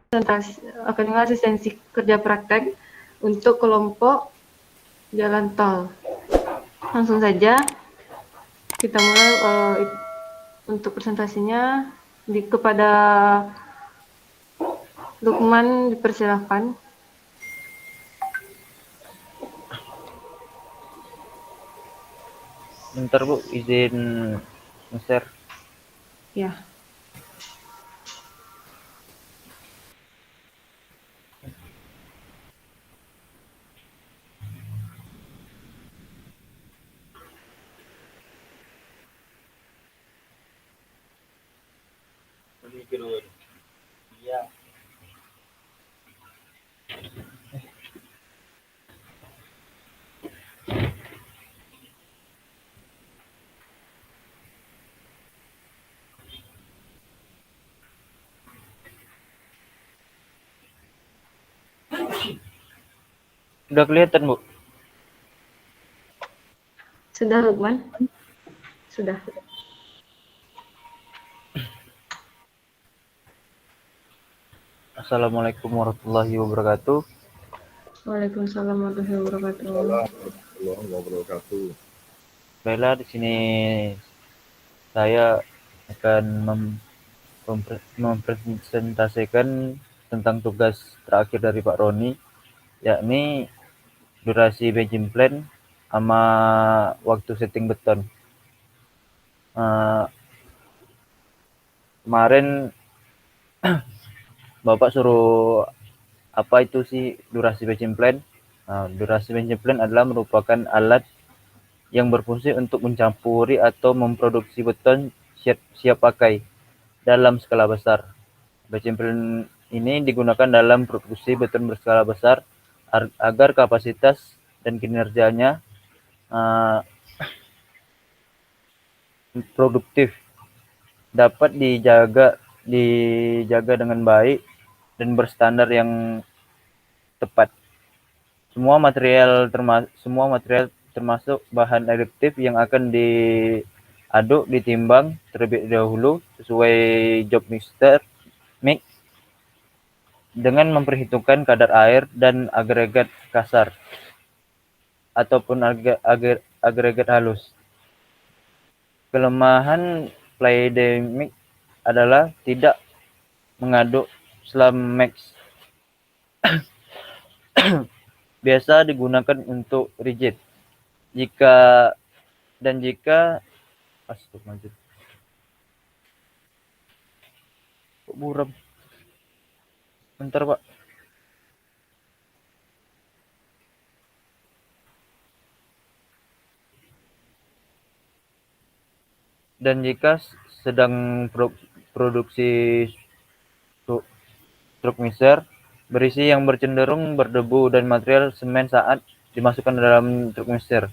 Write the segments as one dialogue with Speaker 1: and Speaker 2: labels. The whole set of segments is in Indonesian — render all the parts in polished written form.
Speaker 1: akan asistensi kerja praktek untuk kelompok jalan tol. Langsung saja kita mulai untuk presentasinya kepada Lukman dipersilahkan.
Speaker 2: Bentar Bu, izin nge-share.
Speaker 1: Ya.
Speaker 2: Iya. Udah kelihatan Bu?
Speaker 1: Sudah Lukman? Sudah.
Speaker 2: Assalamualaikum warahmatullahi wabarakatuh.
Speaker 1: Waalaikumsalam warahmatullahi wabarakatuh.
Speaker 2: Baiklah, di sini saya akan mempresentasikan tentang tugas terakhir dari Pak Roni, yakni durasi benching plan sama waktu setting beton. Kemarin Bapak suruh apa itu sih durasi benching plan? Durasi benching plan adalah merupakan alat yang berfungsi untuk mencampuri atau memproduksi beton siap pakai dalam skala besar. Benching plan ini digunakan dalam produksi beton berskala besar agar kapasitas dan kinerjanya produktif, dapat dijaga dengan baik dan berstandar yang tepat. Semua material termasuk bahan adiktif yang akan diaduk ditimbang terlebih dahulu sesuai job mix dengan memperhitungkan kadar air dan agregat kasar ataupun agregat halus. Kelemahan Playdemic adalah tidak mengaduk slam max. Biasa digunakan untuk rigid. Jika Astagfirullahaladzim. Kok buram? Bentar, Pak. Dan jika sedang produksi truk mixer berisi yang bercenderung berdebu dan material semen saat dimasukkan dalam truk mixer.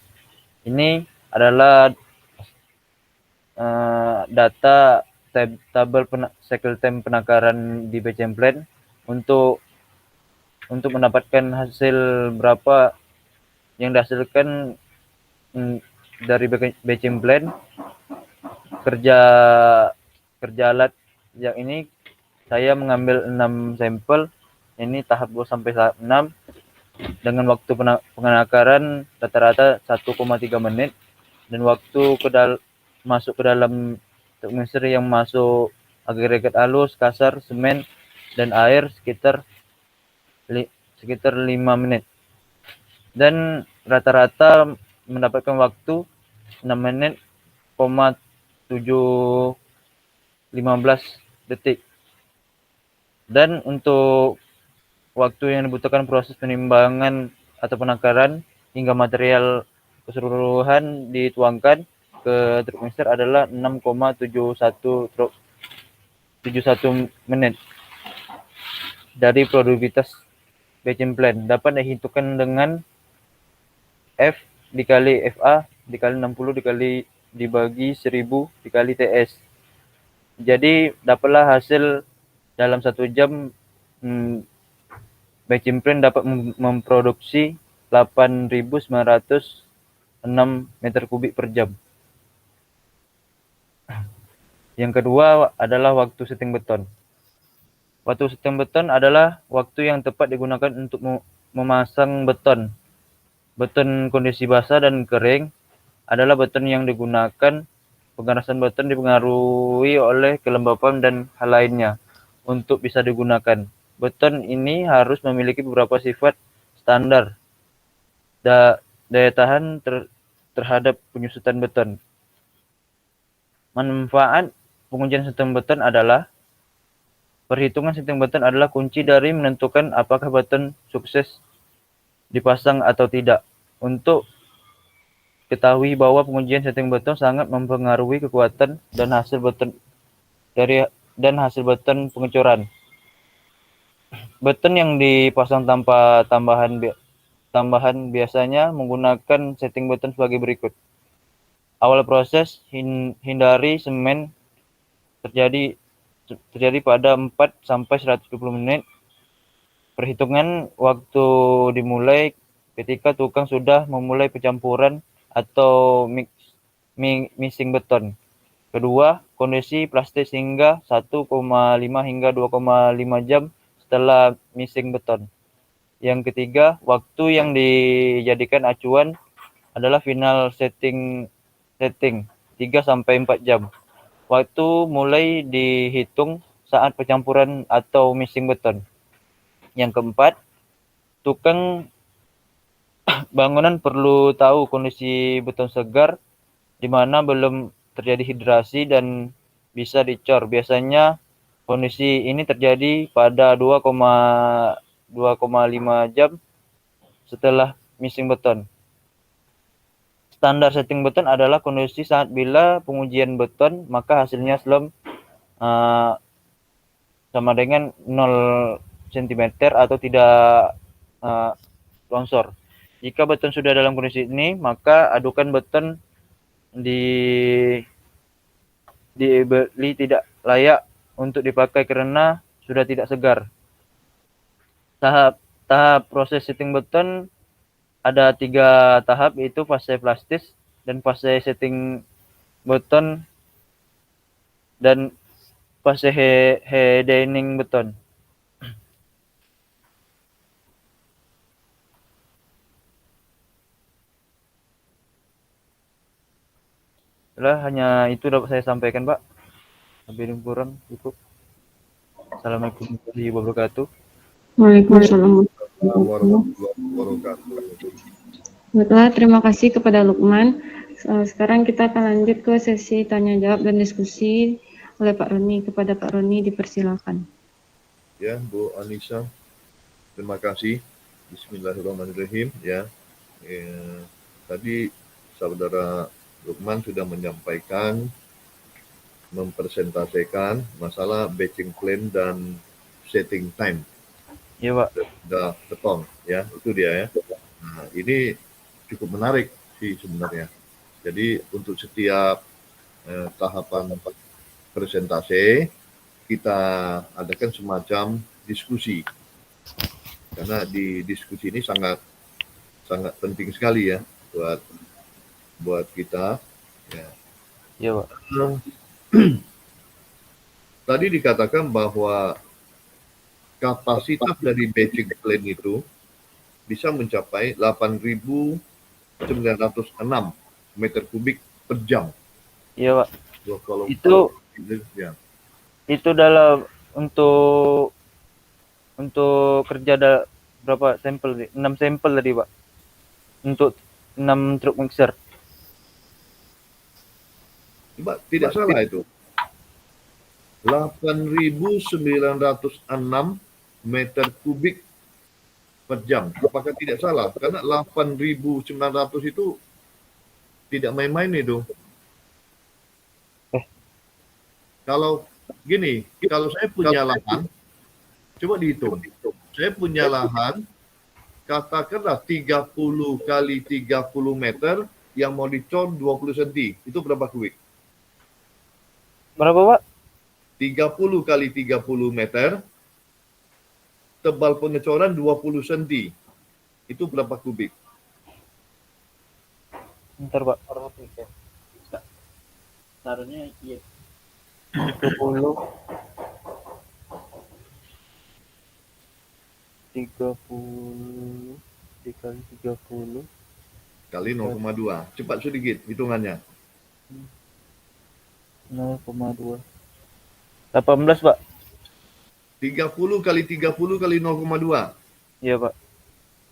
Speaker 2: Ini adalah data tabel cycle time penakaran di benching plan untuk mendapatkan hasil berapa yang dihasilkan dari benching plan kerja alat yang ini. Saya mengambil 6 sampel, ini tahap 2 sampai 6 dengan waktu penakaran rata-rata 1,3 menit dan waktu masuk ke dalam mixer yang masuk agregat halus, kasar, semen dan air sekitar 5 menit. Dan rata-rata mendapatkan waktu 6 menit, 715 detik. Dan untuk waktu yang dibutuhkan proses penimbangan atau penakaran hingga material keseluruhan dituangkan ke truk mixer adalah 6,71 menit. Dari produktivitas benching plan dapat dihitungkan dengan F dikali FA dikali 60 dibagi 1000 dikali TS. Jadi dapatlah hasil dalam 1 jam benching plan dapat memproduksi 8.906 meter kubik per jam. Yang kedua adalah waktu setting beton. Waktu setting beton adalah waktu yang tepat digunakan untuk memasang beton. Beton kondisi basah dan kering adalah beton yang digunakan. Pengerasan beton dipengaruhi oleh kelembapan dan hal lainnya untuk bisa digunakan. Beton ini harus memiliki beberapa sifat standar. Daya tahan terhadap penyusutan beton. Manfaat pengujian setting beton adalah perhitungan setting beton adalah kunci dari menentukan apakah beton sukses dipasang atau tidak. Untuk ketahui bahwa pengujian setting beton sangat mempengaruhi kekuatan dan hasil beton pengecoran. Beton yang dipasang tanpa tambahan biasanya menggunakan setting beton sebagai berikut. Awal proses, hindari semen terjadi pada 4 sampai 120 menit. Perhitungan waktu dimulai ketika tukang sudah memulai pencampuran atau mixing beton. Kedua, kondisi plastik hingga 1,5 hingga 2,5 jam setelah mixing beton. Yang ketiga, waktu yang dijadikan acuan adalah final setting 3 sampai 4 jam. Waktu mulai dihitung saat pencampuran atau mixing beton. Yang keempat, tukang bangunan perlu tahu kondisi beton segar di mana belum terjadi hidrasi dan bisa dicor. Biasanya kondisi ini terjadi pada 2,5 jam setelah mixing beton. Standar setting beton adalah kondisi saat bila pengujian beton maka hasilnya slump sama dengan 0 cm atau tidak longsor. Jika beton sudah dalam kondisi ini, maka adukan beton dibeli tidak layak untuk dipakai karena sudah tidak segar. Tahap proses setting beton ada 3 tahap, yaitu fase plastis dan fase setting beton dan fase hardening beton. Hanya itu dapat saya sampaikan, Pak. Lebih dan kurang cukup. Assalamualaikum warahmatullahi wabarakatuh.
Speaker 1: Waalaikumsalam
Speaker 3: warahmatullahi wabarakatuh.
Speaker 1: Baiklah, terima kasih kepada Lukman. Sekarang kita akan lanjut ke sesi tanya jawab dan diskusi oleh Pak Roni. Kepada Pak Roni dipersilakan.
Speaker 3: Ya, Bu Anissa, terima kasih. Bismillahirrahmanirrahim. Tadi saudara Lukman sudah mempresentasikan masalah batching plan dan setting time.
Speaker 2: Iya, Pak.
Speaker 3: Sudah ketong, ya, itu dia ya. Nah, ini cukup menarik sih sebenarnya. Jadi untuk setiap tahapan presentasi kita adakan semacam diskusi, karena di diskusi ini sangat penting sekali ya buat kita. Ya.
Speaker 2: Iya, Pak.
Speaker 3: Tadi dikatakan bahwa kapasitas dari batching plan itu bisa mencapai 8.906 meter kubik per jam.
Speaker 2: Iya, Pak.
Speaker 3: Kalau ya.
Speaker 2: Itu dalam untuk kerja berapa sampel? 6 sampel tadi, Pak. Untuk 6 truk mixer.
Speaker 3: Mbak, tidak salah itu. 8.906 meter kubik per jam. Apakah tidak salah? Karena 8.900 itu tidak main-main itu. Kalau gini, kalau saya punya lahan, coba dihitung. Saya punya lahan, katakanlah 30 kali 30 meter yang mau dicor 20 cm. Itu berapa kubik?
Speaker 2: Berapa, Pak?
Speaker 3: 30 kali 30 meter, tebal pengecoran 20 cm. Itu berapa kubik?
Speaker 2: Bentar, Pak. Taruhnya iya. 30 30 dikali 30
Speaker 3: kali 0,2. Cepat sedikit hitungannya.
Speaker 2: 0,2 18 Pak.
Speaker 3: 30 kali 30 kali 0,2.
Speaker 2: Iya Pak.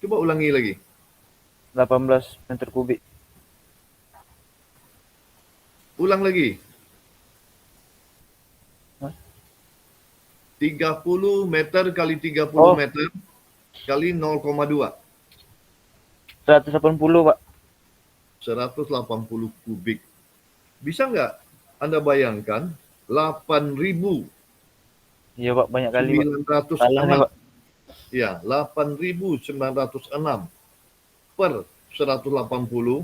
Speaker 3: Coba ulangi lagi.
Speaker 2: 18 meter kubik.
Speaker 3: Ulang lagi.
Speaker 2: Hah?
Speaker 3: 30 meter kali 30
Speaker 2: Oh.
Speaker 3: meter kali 0,2.
Speaker 2: 180 Pak.
Speaker 3: 180 kubik. Bisa nggak Anda bayangkan 8.906
Speaker 2: Iya Pak, banyak kali Pak. Salah nih Pak.
Speaker 3: ya, 8.906 per 180,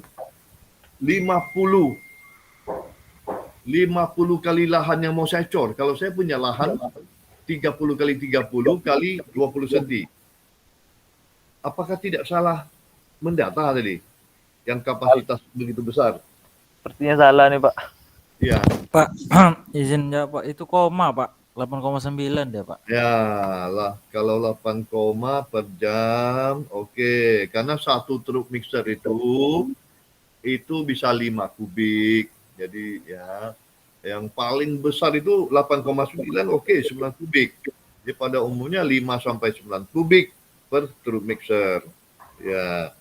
Speaker 3: 50 kali lahan yang mau saya cor. Kalau saya punya lahan 30 kali 30 kali 20 cm. Apakah tidak salah mendata tadi yang kapasitas begitu besar?
Speaker 2: Sepertinya salah nih Pak.
Speaker 3: Ya,
Speaker 4: Pak, izin jawab Pak, itu koma Pak, 8,9 dia Pak.
Speaker 3: ya lah, kalau 8 koma per jam, oke. Karena satu truk mixer itu bisa 5 kubik. Jadi ya, yang paling besar itu 8,9, oke, 9 kubik. Jadi pada umumnya 5 sampai 9 kubik per truk mixer. Ya.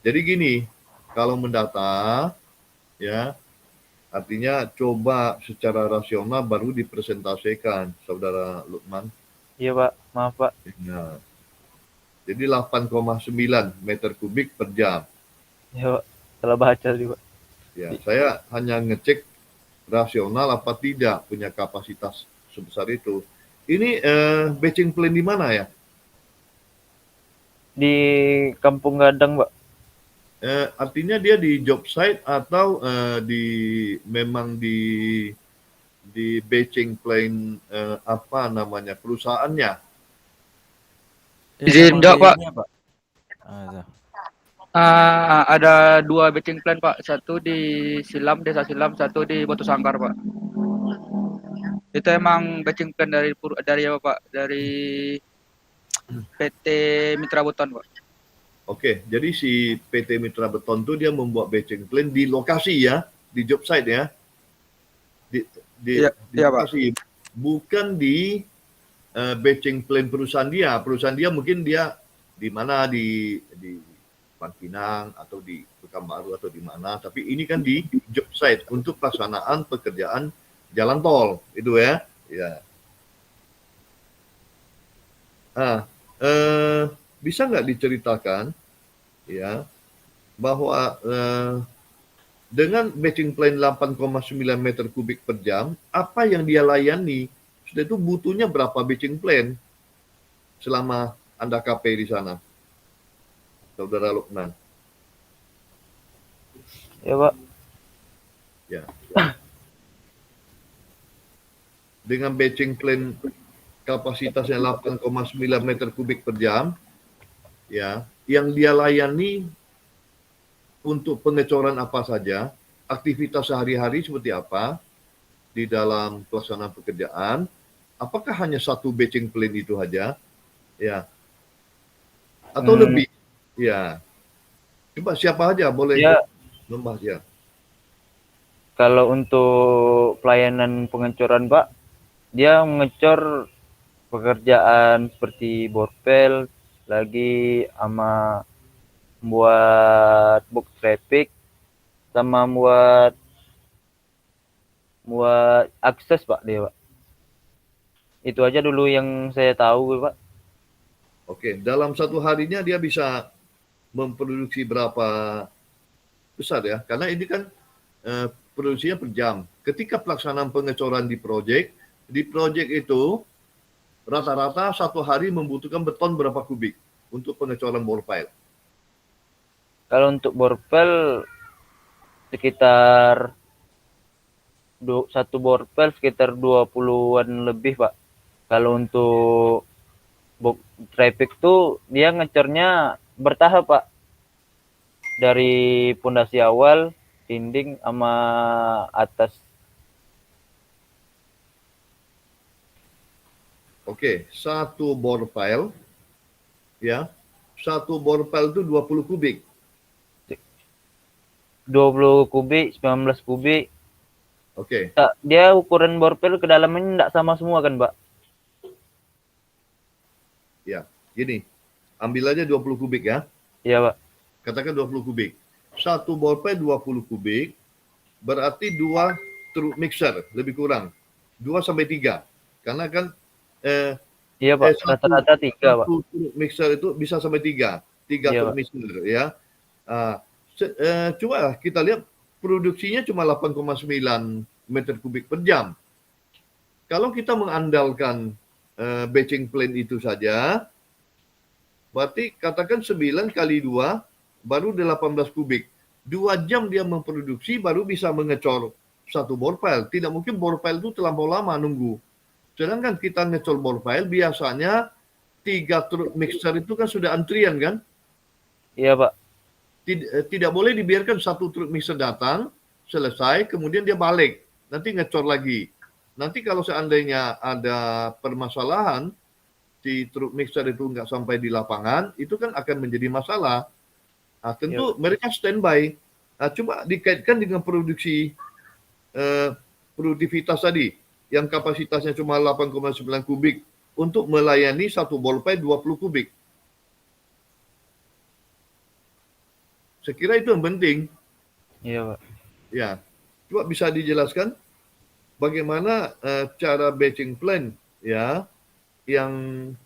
Speaker 3: Jadi gini, kalau mendata ya, artinya coba secara rasional baru dipresentasikan, Saudara Lukman.
Speaker 2: Iya Pak, maaf Pak.
Speaker 3: Nah, jadi 8,9 meter kubik per jam.
Speaker 2: Iya Pak, salah baca tadi Pak.
Speaker 3: Ya, saya hanya ngecek rasional apa tidak punya kapasitas sebesar itu. Ini batching plant di mana ya?
Speaker 2: Di Kampung Gadang Pak.
Speaker 3: Artinya dia di job site atau memang di batching plant apa namanya perusahaannya?
Speaker 5: Izin jawab, Pak.
Speaker 4: Pak. Ah,
Speaker 5: Ada 2 batching plan, Pak. Satu di Silam, Desa Silam, satu di Batu Sangkar, Pak. Itu emang batching plan dari apa, Pak? Dari PT Mitra Buton, Pak.
Speaker 3: Oke, jadi si PT Mitra Beton itu dia membuat batching plan di lokasi ya, di job site ya, di
Speaker 5: Iya, Pak.
Speaker 3: lokasi, bukan di batching plan perusahaan dia. Perusahaan dia mungkin dia di mana di Pangkinang atau di Pekanbaru atau di mana, tapi ini kan di job site untuk pelaksanaan pekerjaan jalan tol itu ya. Ya. Bisa nggak diceritakan ya bahwa dengan batching plan 8,9 meter kubik per jam, apa yang dia layani? Sudah itu butuhnya berapa batching plan selama Anda KP di sana, Saudara Lukman?
Speaker 2: Ya Pak.
Speaker 3: Ya. Dengan batching plan kapasitasnya 8,9 meter kubik per jam, ya, yang dia layani untuk pengecoran apa saja, aktivitas sehari-hari seperti apa di dalam pelaksanaan pekerjaan, apakah hanya satu batching plan itu saja, ya, atau lebih, ya. Coba siapa aja boleh
Speaker 2: Ya,
Speaker 3: membahas ya.
Speaker 2: kalau untuk pelayanan pengecoran Pak, dia mengecor pekerjaan seperti borpel, lagi sama buat box traffic, sama buat akses Pak dia Pak. Itu aja dulu yang saya tahu Pak.
Speaker 3: Oke, dalam satu harinya dia bisa memproduksi berapa besar ya? Karena ini kan produksinya per jam. Ketika pelaksanaan pengecoran di proyek itu rata-rata satu hari membutuhkan beton berapa kubik untuk pengecoran bore pile?
Speaker 2: Kalau untuk borpel sekitar satu borpel sekitar 20-an lebih Pak. Kalau untuk box traffic tuh dia ngecornya bertahap Pak. Dari pondasi awal, dinding sama atas.
Speaker 3: Oke, satu bore pile ya. Satu borpel itu 20 kubik.
Speaker 2: 20 kubik, 19 kubik.
Speaker 3: Oke.
Speaker 2: Dia ukuran borpel kedalamannya enggak sama semua kan, Pak?
Speaker 3: Ya, gini. Ambil aja 20 kubik ya.
Speaker 2: Iya, Pak.
Speaker 3: Katakan 20 kubik. Satu borpel 20 kubik, berarti 2 truk mixer, lebih kurang. 2 sampai 3. Karena kan
Speaker 2: Iya, Pak. Rata-rata 3, Pak.
Speaker 3: satu truk mixer itu bisa sampai 3. 3
Speaker 2: Iya,
Speaker 3: truk
Speaker 2: Pak.
Speaker 3: mixer ya. Coba kita lihat produksinya cuma 8,9 meter kubik per jam. Kalau kita mengandalkan batching plant itu saja, berarti katakan 9 kali 2 baru 18 kubik. 2 jam dia memproduksi baru bisa mengecor satu borpel. Tidak mungkin borpel itu terlampau lama nunggu. Sedangkan kita ngecor borpel biasanya 3 truk mixer itu kan sudah antrian kan?
Speaker 2: Iya, Pak.
Speaker 3: Tidak boleh dibiarkan satu truk mixer datang, selesai, kemudian dia balik. Nanti ngecor lagi. Nanti kalau seandainya ada permasalahan, si truk mixer itu nggak sampai di lapangan, itu kan akan menjadi masalah. Tentu mereka standby. Coba dikaitkan dengan produksi produktivitas tadi, yang kapasitasnya cuma 8,9 kubik untuk melayani satu borpel 20 kubik. Saya kira itu yang penting.
Speaker 2: Iya, Pak.
Speaker 3: Ya, coba bisa dijelaskan bagaimana cara batching plant ya yang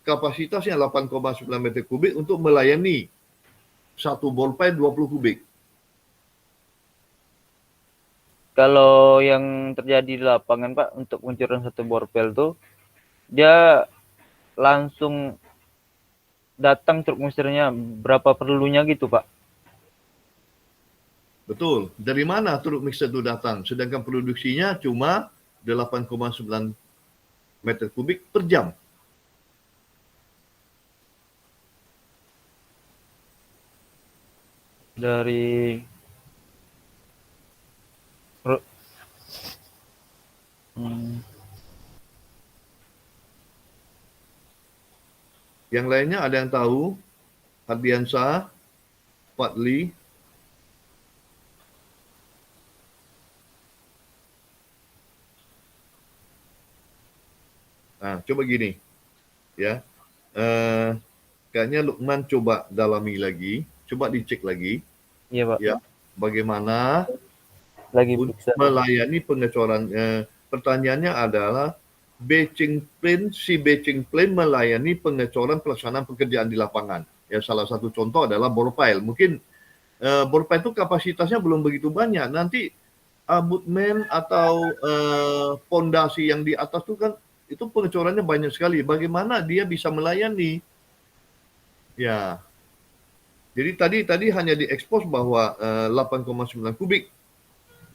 Speaker 3: kapasitasnya 8,9 meter kubik untuk melayani satu borpel 20 kubik.
Speaker 2: Kalau yang terjadi di lapangan, Pak, untuk pencurian satu borpel tuh dia langsung datang truk mixernya berapa perlunya gitu, Pak?
Speaker 3: Betul. Dari mana truk mixer itu datang? Sedangkan produksinya cuma 8,9 meter kubik per jam.
Speaker 2: Dari
Speaker 3: Yang lainnya ada yang tahu? Hardiansyah, Fadli. Coba gini, ya. Kayaknya Lukman coba dalami lagi, coba dicek lagi.
Speaker 2: Iya, Pak.
Speaker 3: Ya, bagaimana
Speaker 2: Lagi
Speaker 3: untuk
Speaker 2: periksa.
Speaker 3: melayani pengecoran. Pertanyaannya adalah batching plan melayani pengecoran pelaksanaan pekerjaan di lapangan. Ya, salah satu contoh adalah borpile. Mungkin borpile itu kapasitasnya belum begitu banyak. Nanti abutmen atau pondasi yang di atas itu kan itu pengecorannya banyak sekali. Bagaimana dia bisa melayani? Ya. Jadi tadi hanya diekspos bahwa 8,9 kubik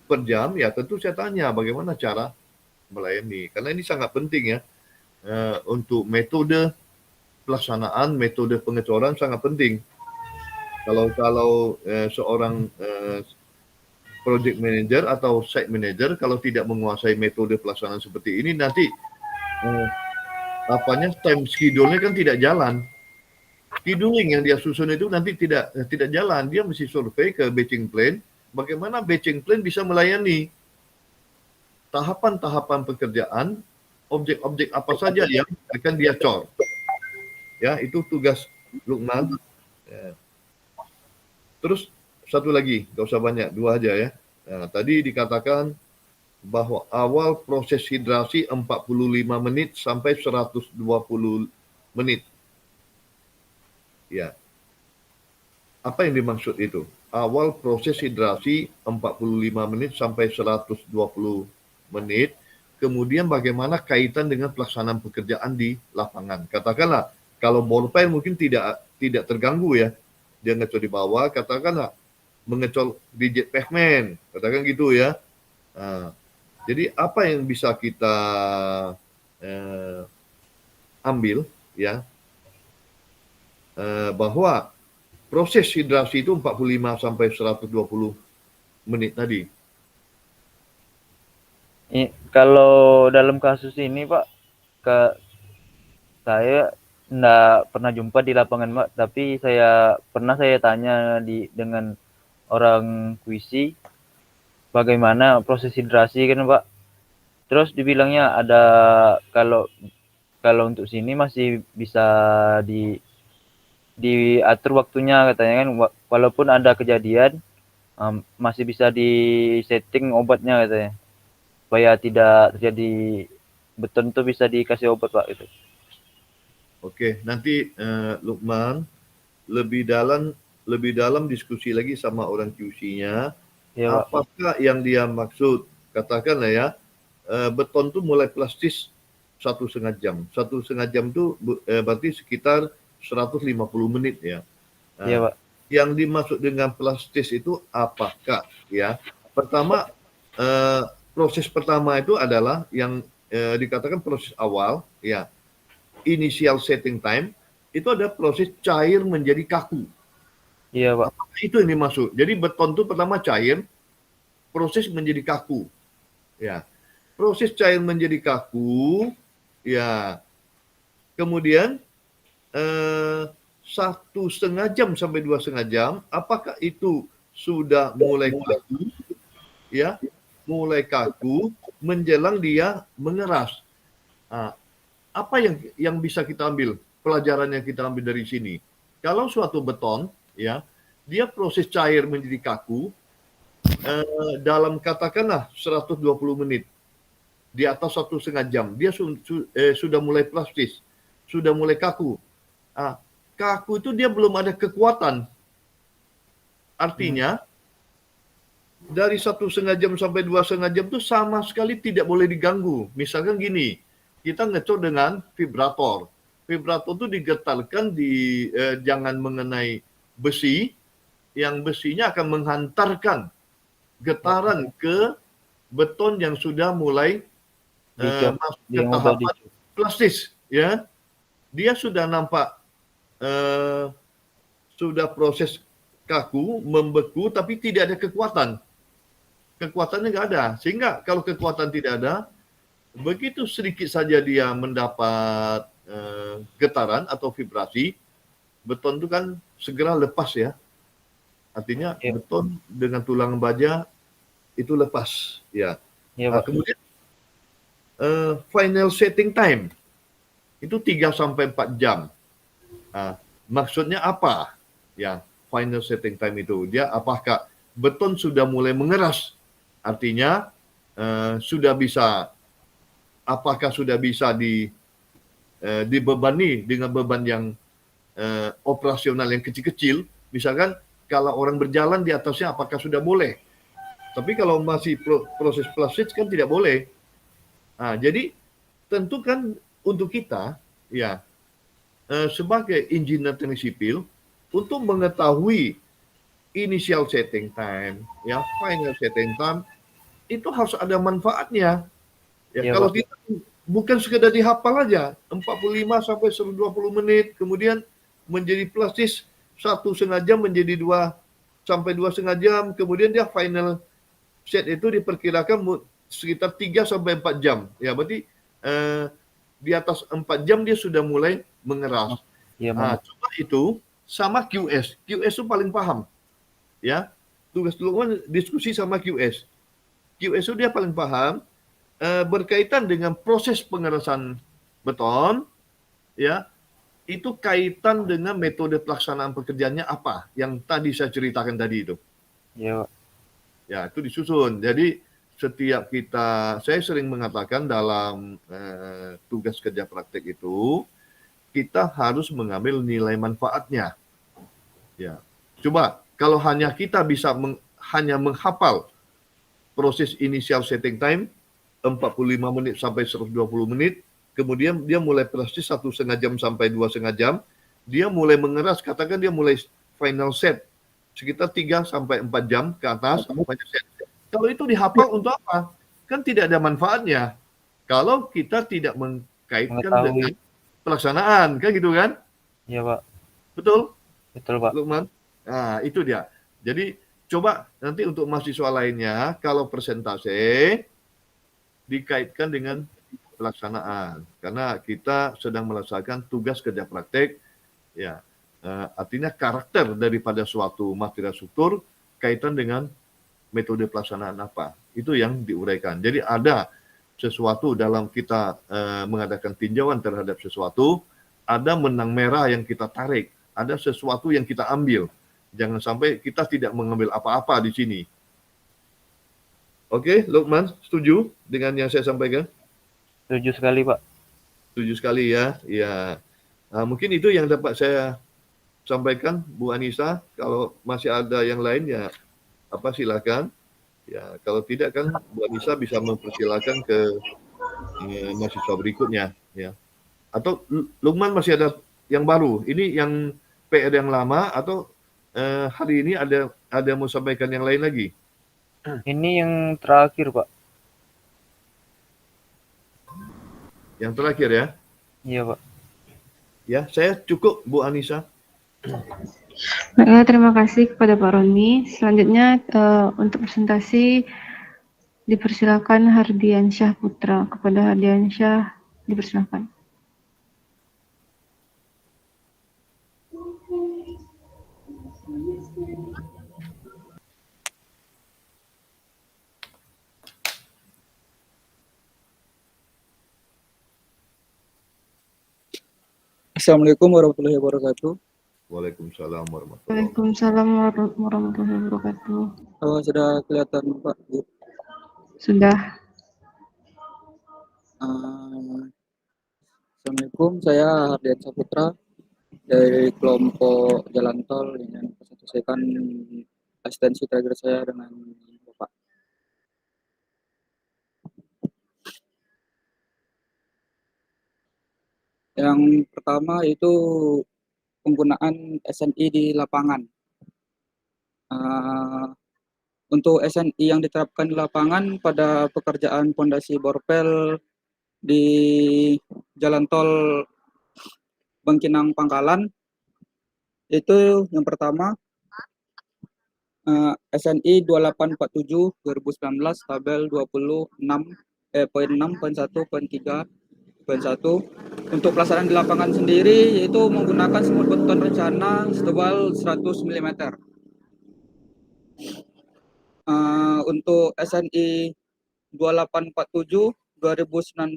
Speaker 3: per jam. Ya tentu saya tanya bagaimana cara melayani. Karena ini sangat penting ya untuk metode pelaksanaan, metode pengecoran sangat penting. Kalau seorang project manager atau site manager kalau tidak menguasai metode pelaksanaan seperti ini nanti time schedule-nya kan tidak jalan. Scheduling yang dia susun itu nanti tidak jalan. Dia mesti survei ke batching plan. Bagaimana batching plan bisa melayani tahapan-tahapan pekerjaan, objek-objek apa saja yang akan dia cor. Ya, itu tugas Lukman. Ya. Terus satu lagi, nggak usah banyak, 2 aja ya. Nah, tadi dikatakan bahwa awal proses hidrasi 45 menit sampai 120 menit. Ya. Apa yang dimaksud itu? Awal proses hidrasi 45 menit sampai 120 menit. Kemudian bagaimana kaitan dengan pelaksanaan pekerjaan di lapangan. Katakanlah, kalau borpile mungkin tidak terganggu ya. Dia ngecor di bawah, katakanlah mengecor di jet pavement, katakan gitu ya. Jadi apa yang bisa kita ambil ya, bahwa proses hidrasi itu 45 sampai 120 menit tadi.
Speaker 2: Kalau dalam kasus ini, Pak, saya nggak pernah jumpa di lapangan Pak, tapi saya tanya dengan orang kuisi bagaimana proses hidrasi kan Pak. Terus dibilangnya ada kalau kalau untuk sini masih bisa di diatur waktunya katanya kan, walaupun ada kejadian masih bisa di setting obatnya katanya supaya tidak terjadi beton tuh bisa dikasih obat Pak itu.
Speaker 3: Oke, nanti Lukman lebih dalam diskusi lagi sama orang QC-nya.
Speaker 2: Iya Pak.
Speaker 3: Apakah yang dia maksud? Katakanlah ya, beton tuh mulai plastis 1,5 jam. 1,5 jam tuh berarti sekitar 150 menit ya. Nah,
Speaker 2: Iya Pak.
Speaker 3: yang dimaksud dengan plastis itu apakah ya? Pertama, proses pertama itu adalah yang dikatakan proses awal ya. Initial setting time itu ada proses cair menjadi kaku.
Speaker 2: Iya Pak.
Speaker 3: Itu yang dimaksud. Jadi beton itu pertama cair, proses menjadi kaku. Ya, proses cair menjadi kaku. Ya, kemudian 1,5 jam sampai 2,5 jam. Apakah itu sudah mulai kaku? Ya, mulai kaku menjelang dia mengeras. Nah, apa yang bisa kita ambil, pelajaran yang kita ambil dari sini? Kalau suatu beton, ya, dia proses cair menjadi kaku dalam katakanlah 120 menit, di atas 1,5 jam, dia sudah mulai plastis, sudah mulai kaku. Kaku itu dia belum ada kekuatan. Artinya, dari 1,5 jam sampai 2,5 jam itu sama sekali tidak boleh diganggu. Misalkan gini, kita ngecor dengan vibrator. Vibrator itu digetarkan jangan mengenai besi, yang besinya akan menghantarkan getaran ke beton yang sudah mulai masuk ke tahapan plastis. Ya, dia sudah nampak sudah proses kaku, membeku, tapi tidak ada kekuatan. Kekuatannya nggak ada. Sehingga kalau kekuatan tidak ada, begitu sedikit saja dia mendapat getaran atau vibrasi, beton itu kan segera lepas ya. Artinya beton dengan tulang baja itu lepas ya. Kemudian final setting time itu 3 sampai 4 jam. Maksudnya apa? Ya, final setting time itu dia apakah beton sudah mulai mengeras? Artinya apakah sudah bisa dibebani dengan beban yang operasional yang kecil-kecil, misalkan kalau orang berjalan di atasnya apakah sudah boleh, tapi kalau masih proses plastis kan tidak boleh. Jadi tentu kan untuk kita ya sebagai engineer teknik sipil untuk mengetahui initial setting time ya final setting time itu harus ada manfaatnya. Ya, kalau kita bukan sekedar dihafal aja 45 sampai 120 menit, kemudian menjadi plastis 1,5 jam menjadi 2 sampai 2,5 jam, kemudian dia final set itu diperkirakan sekitar 3 sampai 4 jam. Ya, berarti di atas 4 jam dia sudah mulai mengeras. Coba itu sama QS. QS itu paling paham. Ya, tugas Lukman diskusi sama QS. QS itu dia paling paham berkaitan dengan proses pengerasan beton, ya itu kaitan dengan metode pelaksanaan pekerjaannya apa yang tadi saya ceritakan tadi itu. Ya itu disusun. Jadi setiap saya sering mengatakan dalam tugas kerja praktek itu kita harus mengambil nilai manfaatnya. Ya, coba kalau hanya kita bisa hanya menghafal proses initial setting time 45 menit sampai 120 menit, kemudian dia mulai plastis 1,5 jam sampai 2,5 jam, dia mulai mengeras, katakan dia mulai final set sekitar 3 sampai 4 jam ke atas final set. Kalau itu dihafal untuk apa? Kan tidak ada manfaatnya kalau kita tidak mengkaitkan dengan pelaksanaan, kan gitu kan?
Speaker 2: Iya Pak.
Speaker 3: Betul?
Speaker 2: Betul Pak.
Speaker 3: Lukman? Nah, itu dia. Jadi coba nanti untuk mahasiswa lainnya, kalau persentase dikaitkan dengan pelaksanaan karena kita sedang melaksanakan tugas kerja praktek ya. Artinya karakter daripada suatu material struktur kaitan dengan metode pelaksanaan apa. Itu yang diuraikan. Jadi ada sesuatu dalam kita mengadakan tinjauan terhadap sesuatu, ada benang merah yang kita tarik, ada sesuatu yang kita ambil. Jangan sampai kita tidak mengambil apa-apa di sini. Oke, Lukman, setuju dengan yang saya sampaikan?
Speaker 2: Setuju sekali, Pak.
Speaker 3: Setuju sekali ya. Ya, mungkin itu yang dapat saya sampaikan, Bu Anissa. Kalau masih ada yang lain ya, silakan. Ya, kalau tidak kan Bu Anissa bisa mempersilakan ke mahasiswa berikutnya. Ya. Atau Lukman masih ada yang baru. Ini yang PR yang lama atau hari ini ada mau sampaikan yang lain lagi?
Speaker 2: Ini yang terakhir, Pak.
Speaker 3: Yang terakhir ya?
Speaker 2: Iya, Pak.
Speaker 3: Ya, saya cukup Bu Anissa.
Speaker 1: Baiklah, terima kasih kepada Pak Roni. Selanjutnya untuk presentasi dipersilakan Hardiansyah Putra. Kepada Hardiansyah dipersilakan.
Speaker 5: Assalamualaikum warahmatullahi wabarakatuh.
Speaker 3: Waalaikumsalam warahmatullahi wabarakatuh.
Speaker 1: Waalaikumsalam warahmatullahi wabarakatuh.
Speaker 5: Sudah kelihatan Pak.
Speaker 1: Sudah.
Speaker 5: Assalamualaikum, saya Hardiansyah Putra dari kelompok Jalan Tol yang selesaikan asistensi terakhir saya dengan Bapak. Yang pertama itu penggunaan SNI di lapangan. Untuk SNI yang diterapkan di lapangan pada pekerjaan pondasi borpel di Jalan Tol Bangkinang Pangkalan, itu yang pertama SNI 2847 2019 tabel 26.1.3.1. Untuk pelaksanaan di lapangan sendiri yaitu menggunakan semut beton rencana setebal 100 mm. Untuk SNI 2847 2019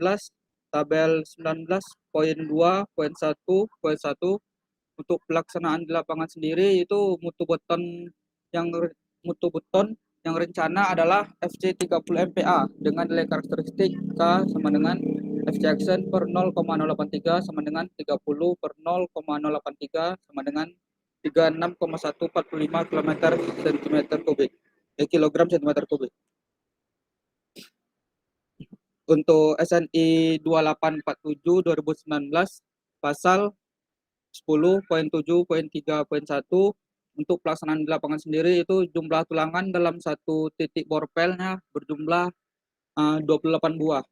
Speaker 5: tabel 19.2.1.1 untuk pelaksanaan di lapangan sendiri itu mutu beton yang rencana adalah FC 30 MPa dengan nilai karakteristik K sama dengan FC action per 0,083 sama dengan 30 per 0,083 sama dengan 36,145 kilogram centimeter kubik. Untuk SNI 2847 2019 pasal 10.7.3.1 untuk pelaksanaan di lapangan sendiri itu jumlah tulangan dalam satu titik borpelnya berjumlah 28 buah.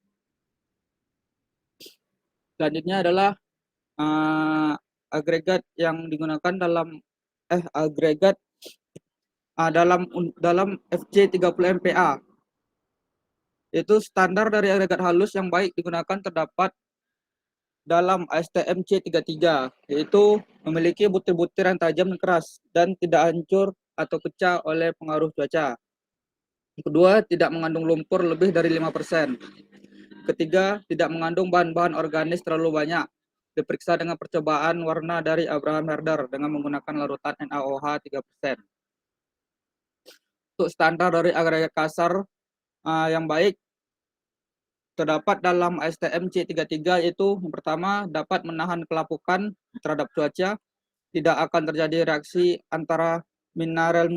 Speaker 5: Selanjutnya adalah agregat yang digunakan dalam dalam FC 30 MPa. Itu standar dari agregat halus yang baik digunakan terdapat dalam ASTM C33, yaitu memiliki butir-butir yang tajam dan keras dan tidak hancur atau pecah oleh pengaruh cuaca. Kedua, tidak mengandung lumpur lebih dari 5%. Ketiga, tidak mengandung bahan-bahan organis terlalu banyak. Diperiksa dengan percobaan warna dari Abraham Herder dengan menggunakan larutan NaOH 3%. Untuk standar dari agregat kasar yang baik terdapat dalam ASTM C33 itu yang pertama dapat menahan pelapukan terhadap cuaca, tidak akan terjadi reaksi antara mineral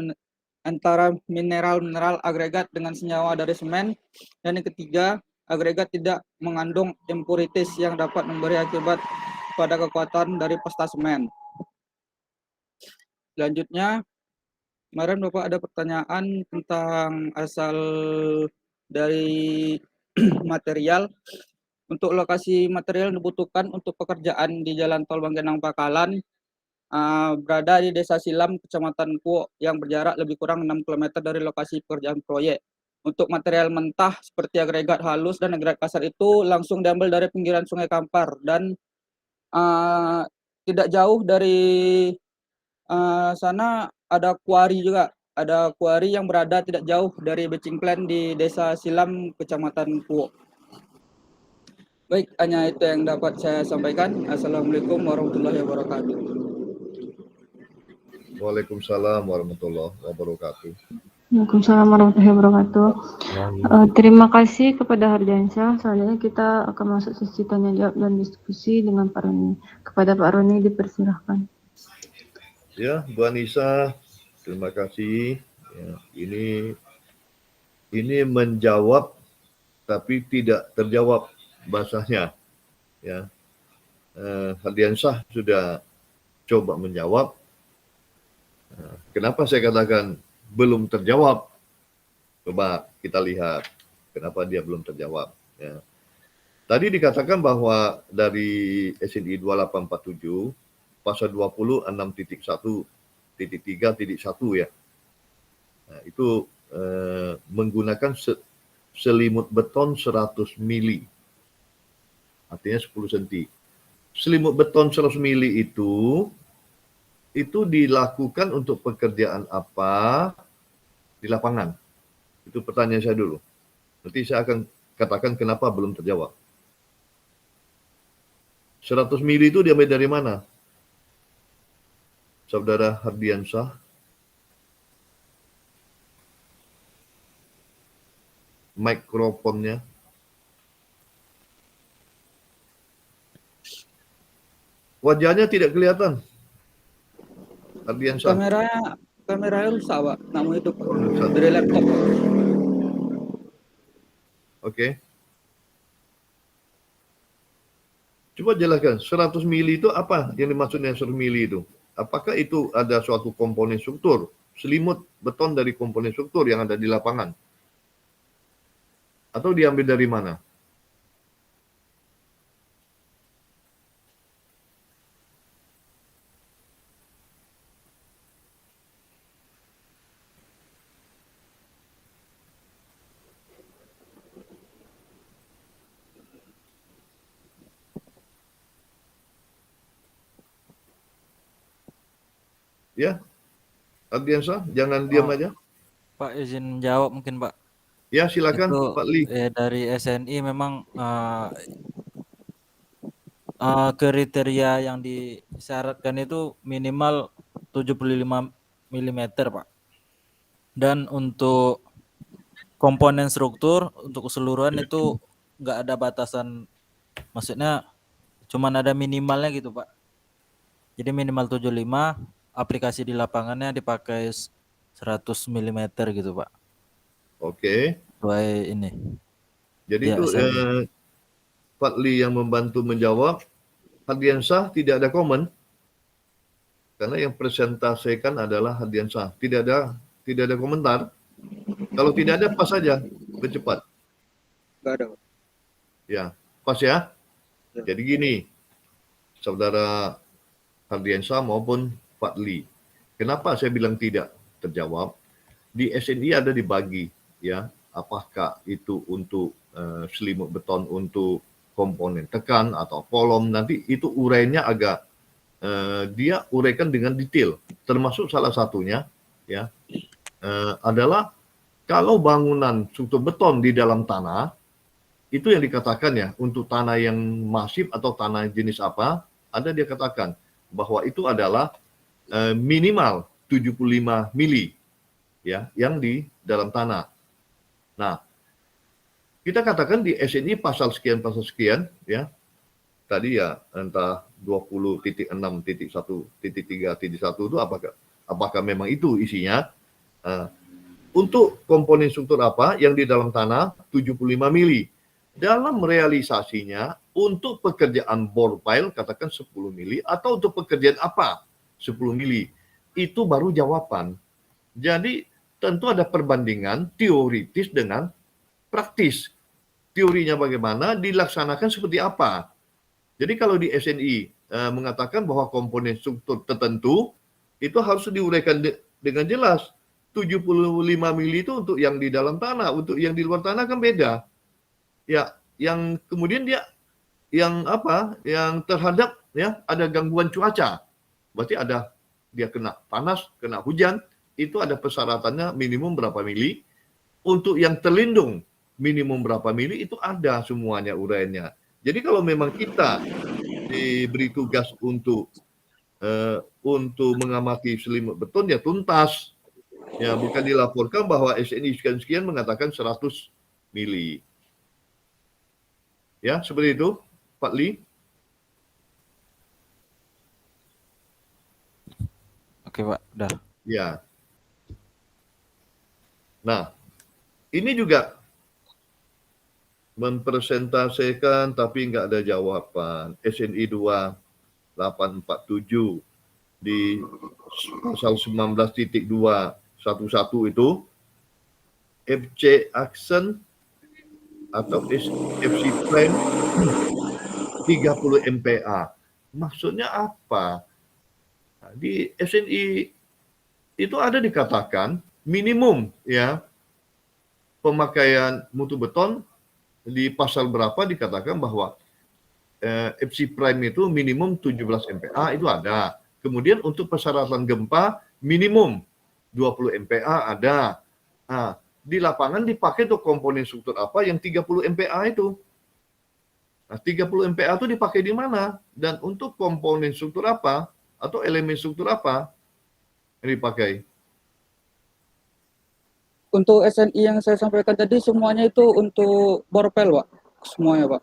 Speaker 5: agregat dengan senyawa dari semen, dan yang ketiga agregat tidak mengandung impurities yang dapat memberi akibat pada kekuatan dari pasta semen. Selanjutnya, kemarin Bapak ada pertanyaan tentang asal dari material. Untuk lokasi material yang dibutuhkan untuk pekerjaan di Jalan Tol Bangkinang Pangkalan berada di Desa Silam, Kecamatan Kuok yang berjarak lebih kurang 6 km dari lokasi pekerjaan proyek. Untuk material mentah seperti agregat halus dan agregat kasar itu langsung diambil dari pinggiran Sungai Kampar dan tidak jauh dari sana ada kuari juga. Ada kuari yang berada tidak jauh dari Beijing Plant di Desa Silam, Kecamatan Puo. Baik, hanya itu yang dapat saya sampaikan. Assalamualaikum warahmatullahi wabarakatuh.
Speaker 3: Waalaikumsalam warahmatullahi wabarakatuh.
Speaker 1: Waalaikumsalam warahmatullahi wabarakatuh. Terima kasih kepada Hardiansyah. Selanjutnya kita akan masuk sesi tanya jawab dan diskusi dengan Pak Roni. Kepada Pak Roni dipersilahkan.
Speaker 3: Ya, Bu Anissa, terima kasih. Ya, ini menjawab tapi tidak terjawab bahasanya. Ya, Hardiansyah sudah coba menjawab. Kenapa saya katakan belum terjawab? Coba kita lihat kenapa dia belum terjawab. Ya. Tadi dikatakan bahwa dari SNI 2847 pasal 20 6.1.3.1 ya. Nah, itu menggunakan selimut beton 100 mili. Artinya 10 cm. Selimut beton 100 mili itu dilakukan untuk pekerjaan apa di lapangan? Itu pertanyaan saya dulu. Nanti saya akan katakan kenapa belum terjawab. 100 mili itu diambil dari mana? Saudara Hardiansyah. Mikrofonnya. Wajahnya tidak kelihatan. Hardiansyah.
Speaker 5: Kameranya rusak, Pak. Namun itu Pak.
Speaker 3: Rusak.
Speaker 5: Dari laptop.
Speaker 3: Oke. Coba jelaskan, 100 mili itu apa yang dimaksudnya 100 mili itu? Apakah itu ada suatu komponen struktur, selimut beton dari komponen struktur yang ada di lapangan? Atau diambil dari mana? Ya, Hardiansyah, jangan diam aja.
Speaker 4: Pak izin menjawab mungkin Pak.
Speaker 3: Ya, silakan
Speaker 4: Itu
Speaker 3: Pak Lee.
Speaker 4: dari SNI memang kriteria yang disyaratkan itu minimal 75 mm Pak. Dan untuk komponen struktur untuk keseluruhan itu nggak ada batasan, maksudnya cuman ada minimalnya gitu Pak. Jadi minimal 75, aplikasi di lapangannya dipakai 100 mm gitu Pak.
Speaker 3: Oke.
Speaker 4: Sesuai ini.
Speaker 3: Jadi
Speaker 4: Ya,
Speaker 3: itu
Speaker 4: SNI.
Speaker 3: Pak Lee yang membantu menjawab. Hardiansyah tidak ada komen. Karena yang presentasikan adalah Hardiansyah. Tidak ada komentar. Kalau tidak ada, pas saja. Bercepat.
Speaker 5: Enggak ada, Pak.
Speaker 3: Ya, pas ya.
Speaker 5: Ya.
Speaker 3: Jadi gini, Saudara Hardiansyah maupun Pak Lee. Kenapa saya bilang tidak terjawab? Di SNI ada dibagi, ya. Apakah itu untuk selimut beton untuk komponen tekan atau kolom, nanti itu urainya agak dia uraikan dengan detail. Termasuk salah satunya, ya, adalah kalau bangunan struktur beton di dalam tanah, itu yang dikatakan ya, untuk tanah yang masif atau tanah jenis apa, ada dia katakan bahwa itu adalah minimal 75 mili ya, yang di dalam tanah. Nah, kita katakan di SNI pasal sekian ya. Tadi ya entah 20.6.1.3.1 itu apakah memang itu isinya? Untuk komponen struktur apa yang di dalam tanah 75 mili. Dalam realisasinya untuk pekerjaan bore pile katakan 10 mili atau untuk pekerjaan apa 10 mili. Itu baru jawaban. Jadi tentu ada perbandingan teoritis dengan praktis. Teorinya bagaimana, dilaksanakan seperti apa. Jadi kalau di SNI mengatakan bahwa komponen struktur tertentu itu harus diuraikan dengan jelas. 75 mili itu untuk yang di dalam tanah, untuk yang di luar tanah kan beda. Ya, yang kemudian dia yang apa? Yang terhadap ya ada gangguan cuaca. Berarti ada dia kena panas, kena hujan, itu ada persyaratannya minimum berapa mili. Untuk yang terlindung minimum berapa mili itu ada semuanya uraiannya. Jadi kalau memang kita diberi tugas untuk mengamati selimut beton ya tuntas. Ya, bukan dilaporkan bahwa SNI sekian-sekian mengatakan 100 mili. Ya, seperti itu, Pak Li.
Speaker 4: Oke Pak, udah.
Speaker 3: Ya. Nah, ini juga mempresentasikan tapi nggak ada jawaban. SNI 2847 di pasal 19.211 itu FC Action atau FC Plan 30 MPa. Maksudnya apa? Di SNI itu ada dikatakan minimum ya pemakaian mutu beton di pasal berapa dikatakan bahwa FC Prime itu minimum 17 MPa itu ada. Kemudian untuk persyaratan gempa minimum 20 MPa ada. Nah, di lapangan dipakai untuk komponen struktur apa yang 30 MPa itu. Nah, 30 MPa itu dipakai di mana? Dan untuk komponen struktur apa atau elemen struktur apa yang dipakai?
Speaker 5: Untuk SNI yang saya sampaikan tadi semuanya itu untuk borpel, Pak. Semuanya, Pak.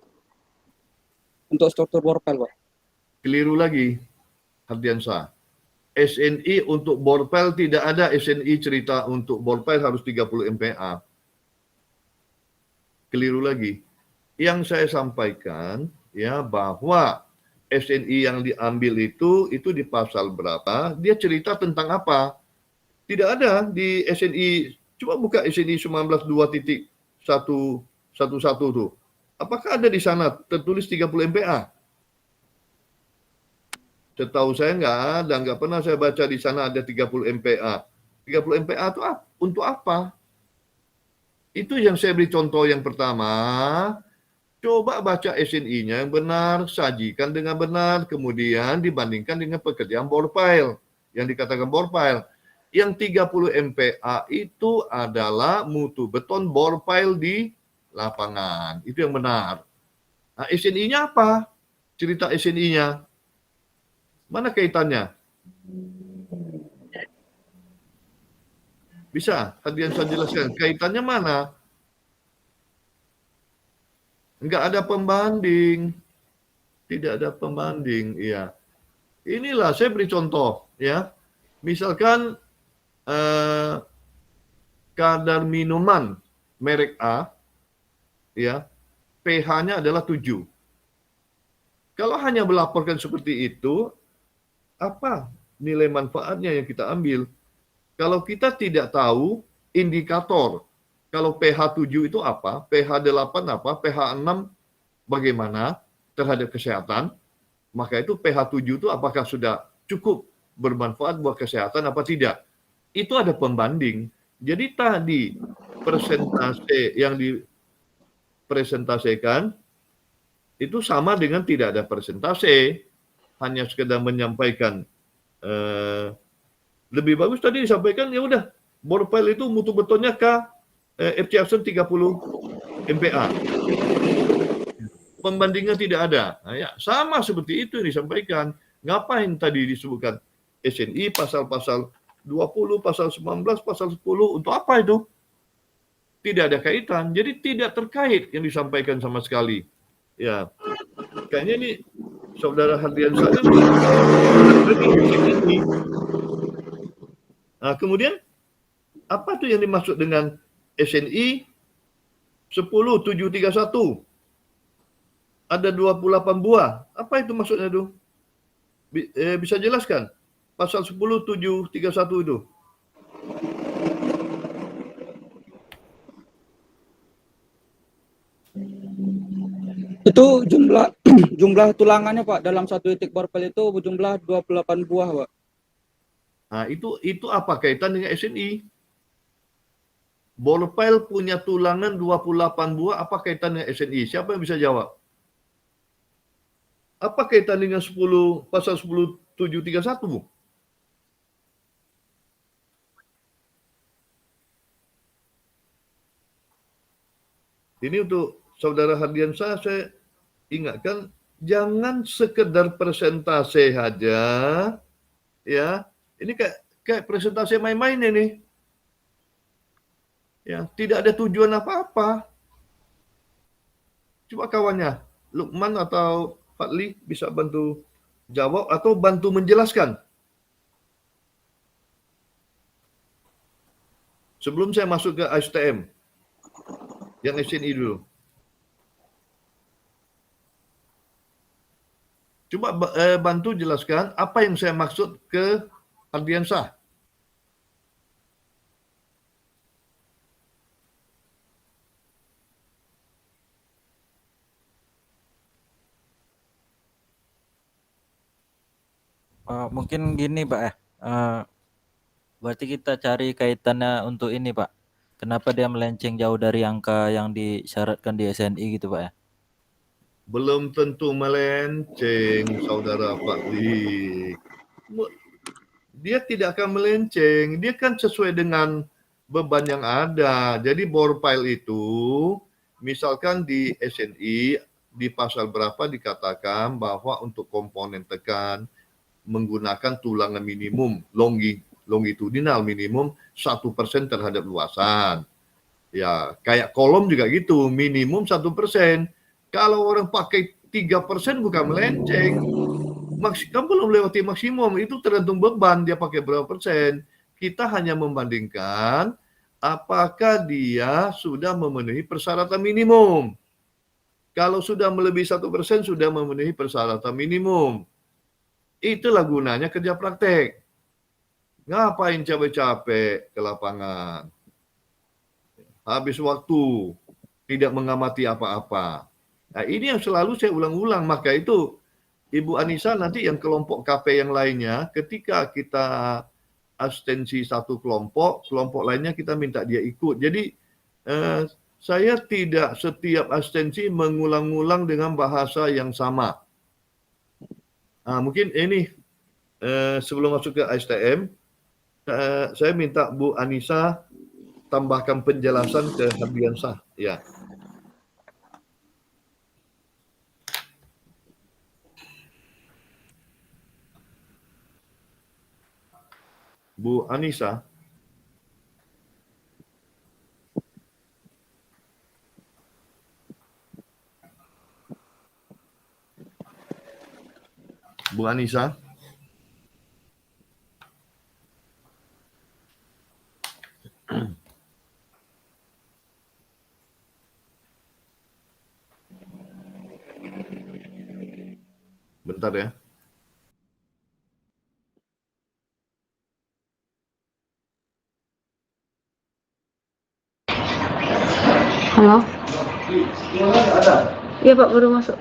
Speaker 5: Untuk struktur borpel, Pak.
Speaker 3: Keliru lagi, Hardiansyah. SNI untuk borpel tidak ada SNI cerita untuk borpel harus 30 MPa. Keliru lagi. Yang saya sampaikan ya bahwa SNI yang diambil itu di pasal berapa, dia cerita tentang apa? Tidak ada di SNI. Coba buka SNI 19.111 tuh. Apakah ada di sana tertulis 30 MPa? Setahu saya nggak pernah saya baca di sana ada 30 MPa. 30 MPa itu untuk apa? Itu yang saya beri contoh yang pertama. Coba baca SNI-nya yang benar, sajikan dengan benar, kemudian dibandingkan dengan pekerjaan borpile. Yang dikatakan borpile. Yang 30 MPa itu adalah mutu beton borpile di lapangan. Itu yang benar. Nah, SNI-nya apa? Cerita SNI-nya. Mana kaitannya? Bisa, Hadian saya jelaskan. Kaitannya mana? Enggak ada pembanding. Tidak ada pembanding, iya. Inilah saya beri contoh, ya. Misalkan kadar minuman merek A, ya, pH-nya adalah 7. Kalau hanya melaporkan seperti itu, apa nilai manfaatnya yang kita ambil? Kalau kita tidak tahu indikator, kalau pH 7 itu apa, pH 8 apa, pH 6 bagaimana terhadap kesehatan, maka itu pH 7 itu apakah sudah cukup bermanfaat buat kesehatan apa tidak? Itu ada pembanding. Jadi tadi persentase yang dipresentasikan itu sama dengan tidak ada persentase, hanya sekedar menyampaikan. Lebih bagus tadi disampaikan ya udah borpile itu mutu betonnya FC Action 30 MPa. Pembandingnya tidak ada. Nah, ya, sama seperti itu yang disampaikan. Ngapain tadi disebutkan SNI pasal-pasal 20, pasal 19, pasal 10 untuk apa itu? Tidak ada kaitan. Jadi tidak terkait yang disampaikan sama sekali. Ya, kayaknya ini saudara Hardian saya ini. Nah, kemudian apa tuh yang dimaksud dengan SNI 10731? Ada 28 buah. Apa itu maksudnya tuh? Bisa jelaskan? Pasal 10731 itu.
Speaker 5: Itu jumlah tulangannya, Pak, dalam satu titik borpel itu berjumlah 28 buah, Pak.
Speaker 3: Nah, itu apa kaitan dengan SNI? Ball pile punya tulangan 28 buah, apa kaitannya SNI? Siapa yang bisa jawab? Apa kaitan dengan pasal 10.731? Ini untuk saudara Hardiansyah, saya ingatkan, jangan sekedar presentase saja, ya. Ini kayak presentase main-main ini. Ya, tidak ada tujuan apa-apa. Coba kawannya, Lukman atau Fadli bisa bantu jawab atau bantu menjelaskan. Sebelum saya masuk ke ASTM, yang SNI dulu. Coba bantu jelaskan apa yang saya maksud ke Hardiansyah.
Speaker 4: Mungkin gini Pak ya. Berarti kita cari kaitannya untuk ini Pak. Kenapa dia melenceng jauh dari angka yang disyaratkan di SNI gitu Pak ya?
Speaker 3: Belum tentu melenceng, saudara Fadli. Dia tidak akan melenceng. Dia kan sesuai dengan beban yang ada. Jadi bore pile itu, misalkan di SNI, di pasal berapa dikatakan bahwa untuk komponen tekan menggunakan tulangan minimum, longitudinal minimum 1% terhadap luasan. Ya, kayak kolom juga gitu, minimum 1%. Kalau orang pakai 3% bukan melenceng. Kan belum lewati maksimum, itu tergantung beban dia pakai berapa persen. Kita hanya membandingkan apakah dia sudah memenuhi persyaratan minimum. Kalau sudah melebihi 1% sudah memenuhi persyaratan minimum. Itulah gunanya kerja praktek. Ngapain capek-capek ke lapangan? Habis waktu, tidak mengamati apa-apa. Nah, ini yang selalu saya ulang-ulang. Maka itu, Ibu Anissa nanti yang kelompok KP yang lainnya, ketika kita abstensi satu kelompok lainnya kita minta dia ikut. Jadi, saya tidak setiap abstensi mengulang-ulang dengan bahasa yang sama. Mungkin ini, sebelum masuk ke ASTM, saya minta Bu Anissa tambahkan penjelasan ke Hardiansyah. Ya. Bu Anissa. Bu Anissa. Bentar ya.
Speaker 1: Halo? Iya Pak, baru masuk.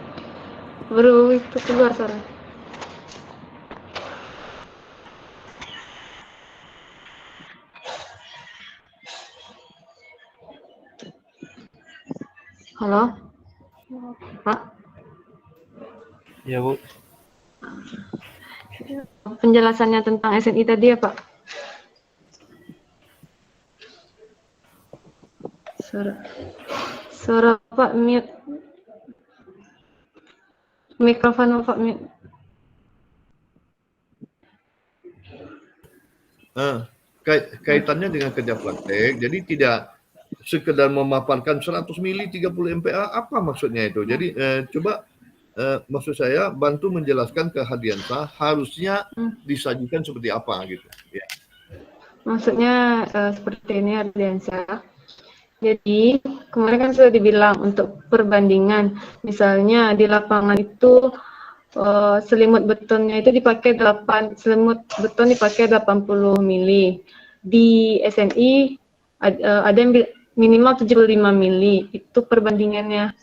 Speaker 1: Baru itu keluar suara. Halo? Pak?
Speaker 2: Ya Bu.
Speaker 1: Penjelasannya tentang SNI tadi ya Pak? Suara Pak mute. Mikrofon Pak mute.
Speaker 3: Kaitannya dengan kerja praktek, jadi tidak sekedar memaparkan 100 mili 30 MPa, apa maksudnya itu? Jadi coba maksud saya bantu menjelaskan ke Hardiansyah harusnya disajikan seperti apa gitu. Ya.
Speaker 1: Maksudnya seperti ini Hardiansyah. Jadi kemarin kan sudah dibilang untuk perbandingan, misalnya di lapangan itu selimut betonnya itu dipakai selimut beton dipakai 80 mili. Di SNI ada yang minimal 75 mili. Itu perbandingannya.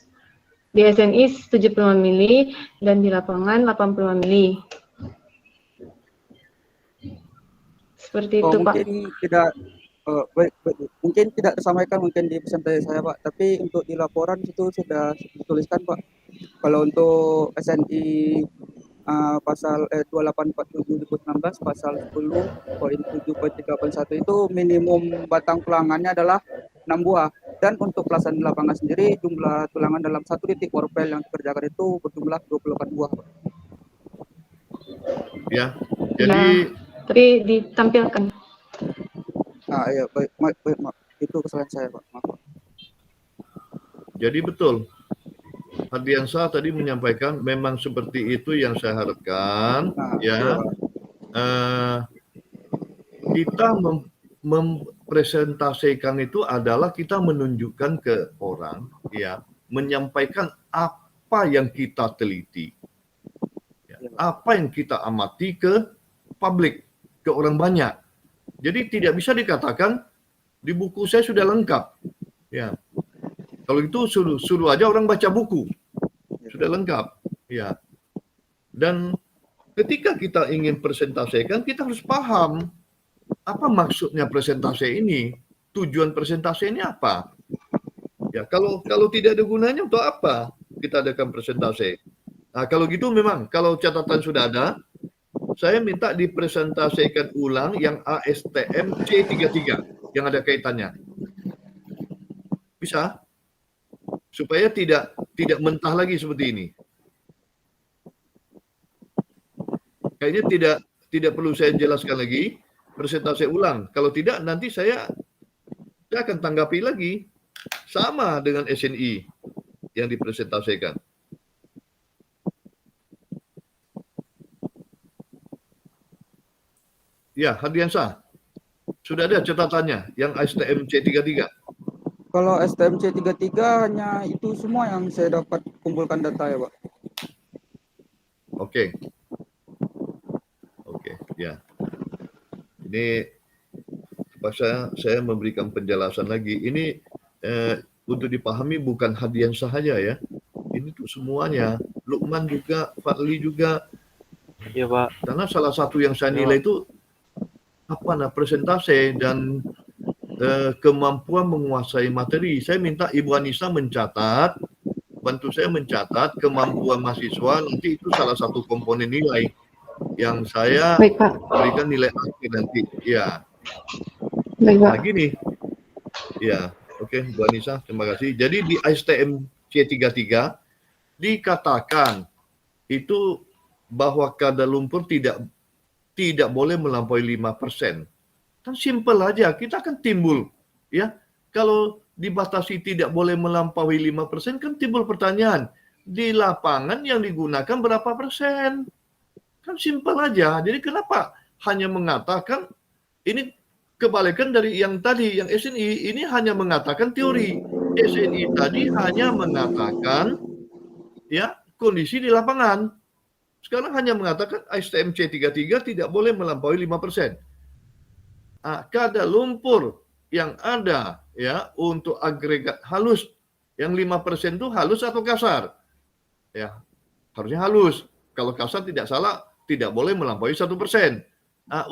Speaker 1: Di SNI 75 mili dan di lapangan 85 mili. Seperti itu Pak.
Speaker 5: Mungkin
Speaker 6: Baik, baik. Mungkin tidak tersampaikan mungkin di pesan saya Pak, tapi untuk di laporan itu sudah dituliskan Pak. Kalau untuk SNI pasal 2847/2016 pasal 10.7.381 itu minimum batang tulangannya adalah 6 buah. Dan untuk pelaksanaan di lapangan sendiri jumlah tulangan dalam satu titik warpel yang dikerjakan itu berjumlah 28 buah Pak.
Speaker 3: Ya.
Speaker 1: Ya,
Speaker 3: Jadi
Speaker 1: tadi ditampilkan.
Speaker 6: Iya, baik, baik, Mak. Itu kesalahan saya Pak. Maaf, Pak.
Speaker 3: jadi betul. Hardiansyah tadi menyampaikan memang seperti itu yang saya harapkan, ya. Kita mempresentasikan itu adalah kita menunjukkan ke orang, ya, menyampaikan apa yang kita teliti, ya, apa yang kita amati ke publik, ke orang banyak. Jadi tidak bisa dikatakan di buku saya sudah lengkap, ya. Kalau itu suruh aja orang baca buku, sudah lengkap, ya. Dan ketika kita ingin presentasikan, kita harus paham apa maksudnya presentasi ini, tujuan presentasi ini apa. Ya, kalau tidak ada gunanya untuk apa kita adakan presentasi. Nah, kalau gitu memang kalau catatan sudah ada, saya minta dipresentasikan ulang yang ASTM C33 yang ada kaitannya. Bisa? Supaya tidak mentah lagi seperti ini. Kayaknya tidak perlu saya jelaskan lagi, presentasi ulang. Kalau tidak nanti saya akan tanggapi lagi sama dengan SNI yang dipresentasikan. Ya, Hardiansyah. Sudah ada catatannya yang STM C33.
Speaker 6: Kalau STM C33 hanya itu semua yang saya dapat kumpulkan data ya Pak.
Speaker 3: Oke, ya. Ini saya memberikan penjelasan lagi. Ini untuk dipahami bukan Hardiansyah saja ya. Ini tuh semuanya. Lukman juga, Fadli juga.
Speaker 2: Iya Pak.
Speaker 3: Karena salah satu yang saya nilai itu presentasi dan kemampuan menguasai materi. Saya minta Ibu Anissa mencatat, bantu saya mencatat kemampuan mahasiswa. Nanti itu salah satu komponen nilai yang saya
Speaker 1: Baik, Pak.
Speaker 3: berikan nilai akhir nanti. Ya.
Speaker 1: Baik, Pak.
Speaker 3: Nah, gini. Ya, oke, Bu Anissa, terima kasih. Jadi di STM C33 dikatakan itu bahwa kadar lumpur tidak boleh melampaui 5%. Kan simpel aja, kita akan timbul, ya. Kalau dibatasi tidak boleh melampaui 5%, kan timbul pertanyaan, di lapangan yang digunakan berapa persen? Kan simpel aja. Jadi kenapa hanya mengatakan, ini kebalikan dari yang tadi, yang SNI, ini hanya mengatakan teori. SNI tadi hanya mengatakan, ya, kondisi di lapangan. Sekarang hanya mengatakan STM C33 tidak boleh melampaui 5%. Kadar lumpur yang ada ya untuk agregat halus yang 5% itu halus atau kasar? Ya, harusnya halus. Kalau kasar tidak salah, tidak boleh melampaui 1%.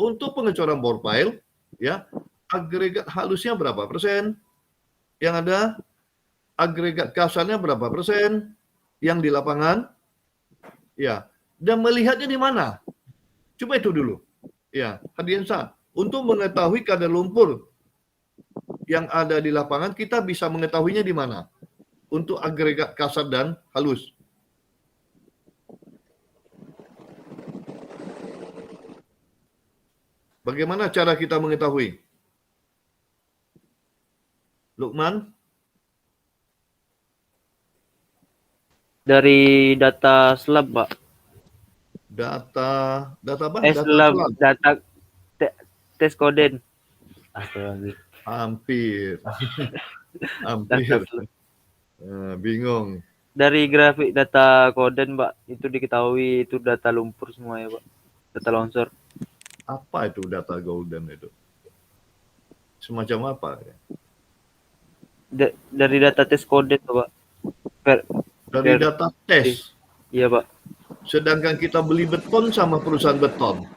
Speaker 3: Untuk pengecoran bore pile ya, agregat halusnya berapa persen? Yang ada agregat kasarnya berapa persen? Yang di lapangan? Ya. Dan melihatnya di mana? Coba itu dulu. Ya, Hardiansyah. Untuk mengetahui kadar lumpur yang ada di lapangan, kita bisa mengetahuinya di mana? Untuk agregat kasar dan halus. Bagaimana cara kita mengetahui? Lukman?
Speaker 2: Dari data slab, Pak.
Speaker 3: Data apa?
Speaker 2: Slab, data tes koden. Astaga.
Speaker 3: Hampir. Bingung.
Speaker 2: Dari grafik data koden, Pak, itu diketahui itu data lumpur semua ya, Pak. Data longsor.
Speaker 3: Apa itu data golden itu? Semacam apa?
Speaker 2: Dari data tes koden, Pak.
Speaker 3: Dari data tes.
Speaker 2: Iya, Pak.
Speaker 3: Sedangkan kita beli beton sama perusahaan beton.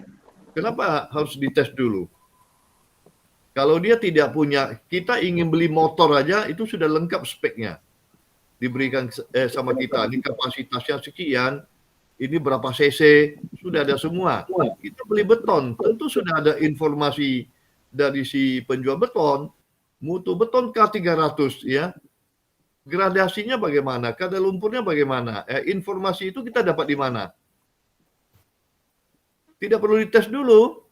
Speaker 3: Kenapa harus dites dulu? Kalau dia tidak punya, kita ingin beli motor aja itu sudah lengkap speknya. Diberikan sama kita, ini kapasitasnya sekian, ini berapa cc, sudah ada semua. Kita beli beton, tentu sudah ada informasi dari si penjual beton, mutu beton K300 ya. Gradasinya bagaimana, kadar lumpurnya bagaimana, informasi itu kita dapat di mana? Tidak perlu dites dulu.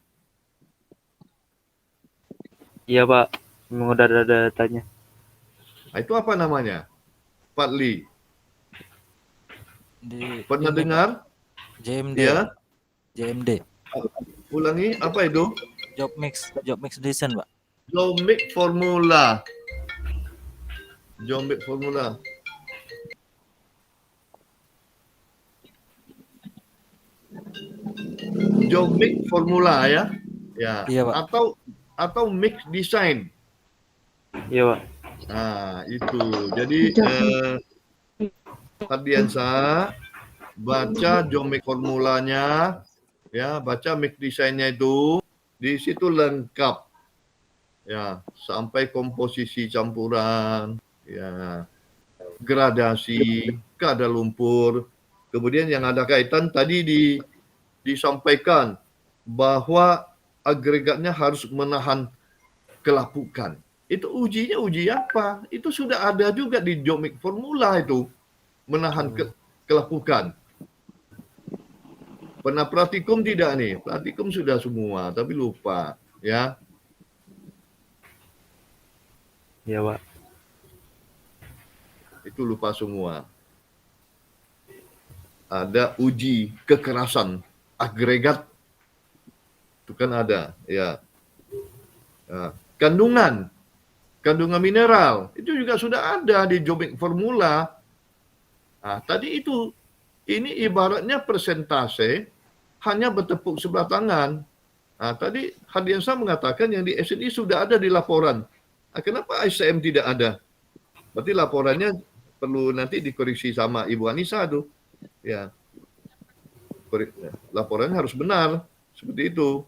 Speaker 2: Iya Pak, memang udah ada datanya.
Speaker 3: Nah, itu apa namanya? Fadli.
Speaker 4: Di
Speaker 3: Pernah
Speaker 4: ini, Pak.
Speaker 3: dengar?
Speaker 4: JMD,
Speaker 3: Ya.
Speaker 4: Pak. JMD.
Speaker 3: Ulangi, apa itu?
Speaker 4: Job mix design, Pak.
Speaker 3: Jomic Formula. Jomic Formula. Jomic Formula ya. Ya.
Speaker 4: Iya, Pak.
Speaker 3: Atau mix design.
Speaker 2: Iya Pak.
Speaker 3: Nah, itu. Jadi Ardiansa baca Jomic formulanya, ya, baca mix desainnya itu, di situ lengkap. Ya, sampai komposisi campuran, ya, gradasi, kadar lumpur. Kemudian yang ada kaitan tadi disampaikan bahwa agregatnya harus menahan kelapukan. Itu ujinya uji apa? Itu sudah ada juga di Jomic Formula itu. Menahan kelapukan. Pernah praktikum tidak nih? Praktikum sudah semua, tapi lupa. Ya.
Speaker 2: Iya Pak.
Speaker 3: Itu lupa semua. Ada uji kekerasan agregat. Itu kan ada. Ya. Nah, kandungan mineral itu juga sudah ada di Jomic Formula. Nah, tadi itu ini ibaratnya persentase hanya bertepuk sebelah tangan. Nah, tadi Hadiansa mengatakan yang di SNI sudah ada di laporan. Nah, kenapa ICM tidak ada? Berarti laporannya perlu nanti dikoreksi sama Ibu Anissa tuh. Ya. Laporannya harus benar seperti itu.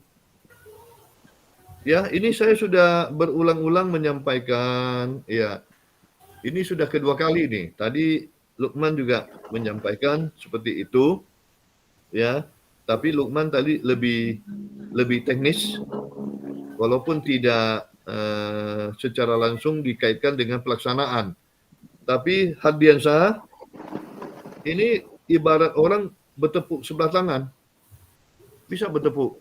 Speaker 3: Ya, ini saya sudah berulang-ulang menyampaikan, ya. Ini sudah kedua kali nih. Tadi Lukman juga menyampaikan seperti itu, ya. Tapi Lukman tadi lebih teknis, walaupun tidak secara langsung dikaitkan dengan pelaksanaan. Tapi Hadiansa, ini ibarat orang bertepuk sebelah tangan, bisa bertepuk.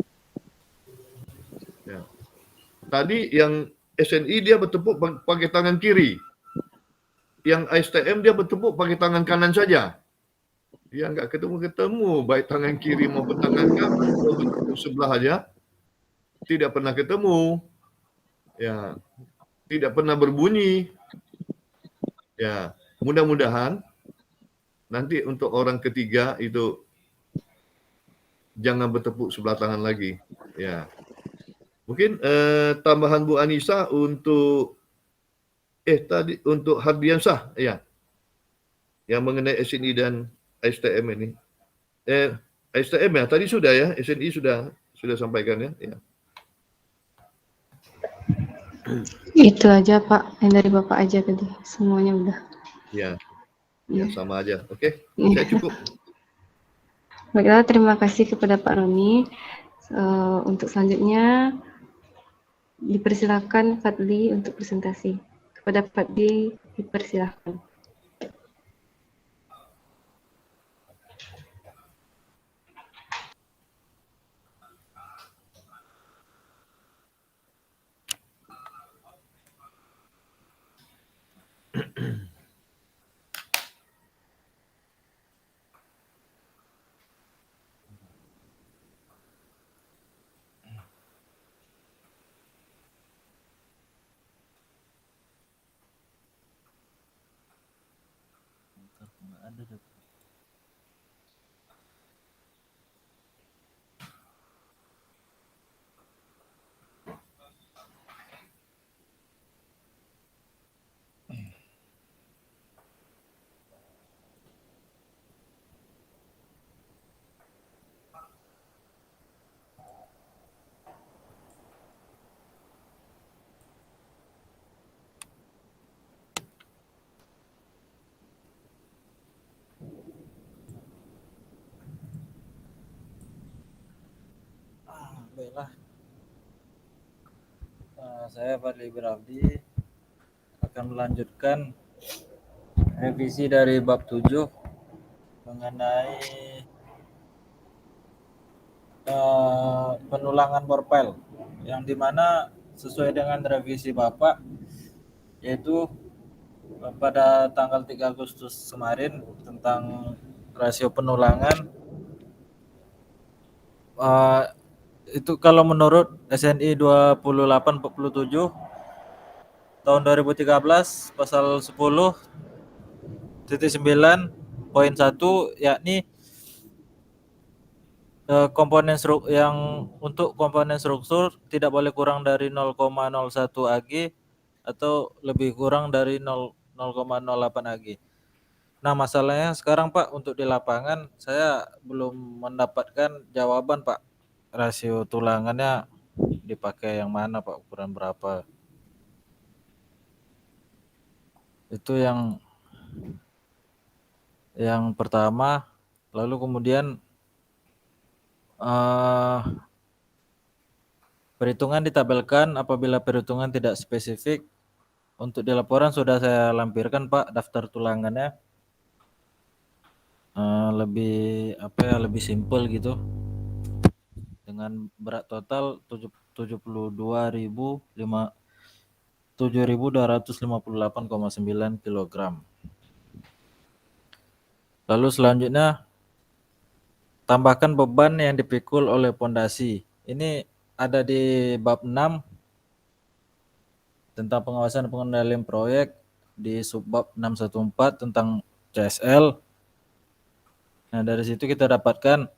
Speaker 3: Ya. Tadi yang SNI dia bertepuk pakai tangan kiri. Yang STM dia bertepuk pakai tangan kanan saja. Dia nggak ketemu-ketemu, baik tangan kiri maupun tangan kanan. Kalau bertepuk sebelah aja, tidak pernah ketemu. Ya, tidak pernah berbunyi. Ya, mudah-mudahan nanti untuk orang ketiga itu jangan bertepuk sebelah tangan lagi. Ya. Mungkin tambahan Bu Anissa untuk tadi untuk Hardiansah ya. Yang mengenai SNI dan STM ini. STM ya, tadi sudah ya, SNI sudah sampaikan ya. Ya.
Speaker 1: Itu aja Pak, yang dari Bapak aja tadi, semuanya udah.
Speaker 3: Ya, ya sama aja. Oke,
Speaker 1: Iya.
Speaker 3: saya cukup.
Speaker 1: Baiklah, terima kasih kepada Pak Roni. Untuk selanjutnya dipersilakan Fadli untuk presentasi. Kepada Fadli dipersilakan.
Speaker 4: Baiklah, saya Fadli Birabdi akan melanjutkan revisi dari bab 7 mengenai penulangan borpel, yang dimana sesuai dengan revisi Bapak, yaitu pada tanggal 3 Agustus kemarin tentang rasio penulangan, itu kalau menurut SNI 2847 tahun 2013 pasal 10.9.1, yakni komponen yang untuk komponen struktur tidak boleh kurang dari 0,01 Ag atau lebih kurang dari 0,08 Ag. Nah, masalahnya sekarang Pak, untuk di lapangan saya belum mendapatkan jawaban Pak. Rasio tulangannya dipakai yang mana Pak, ukuran berapa? Itu yang pertama. Lalu kemudian perhitungan ditabelkan apabila perhitungan tidak spesifik. Untuk di laporan sudah saya lampirkan Pak daftar tulangannya. Lebih lebih simpel gitu. Dengan berat total 7.258,9 kg. Lalu selanjutnya tambahkan beban yang dipikul oleh pondasi. Ini ada di bab 6 tentang pengawasan pengendalian proyek, di subbab 614 tentang CSL. Nah, dari situ kita dapatkan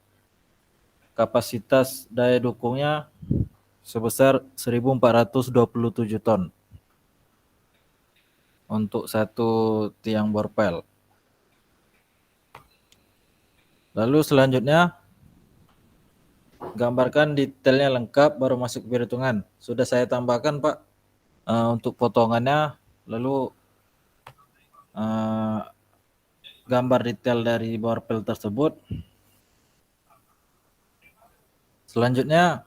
Speaker 4: kapasitas daya dukungnya sebesar 1.427 ton untuk satu tiang borpel. Lalu selanjutnya gambarkan detailnya lengkap baru masuk perhitungan. Sudah saya tambahkan Pak untuk potongannya, lalu gambar detail dari borpel tersebut. Selanjutnya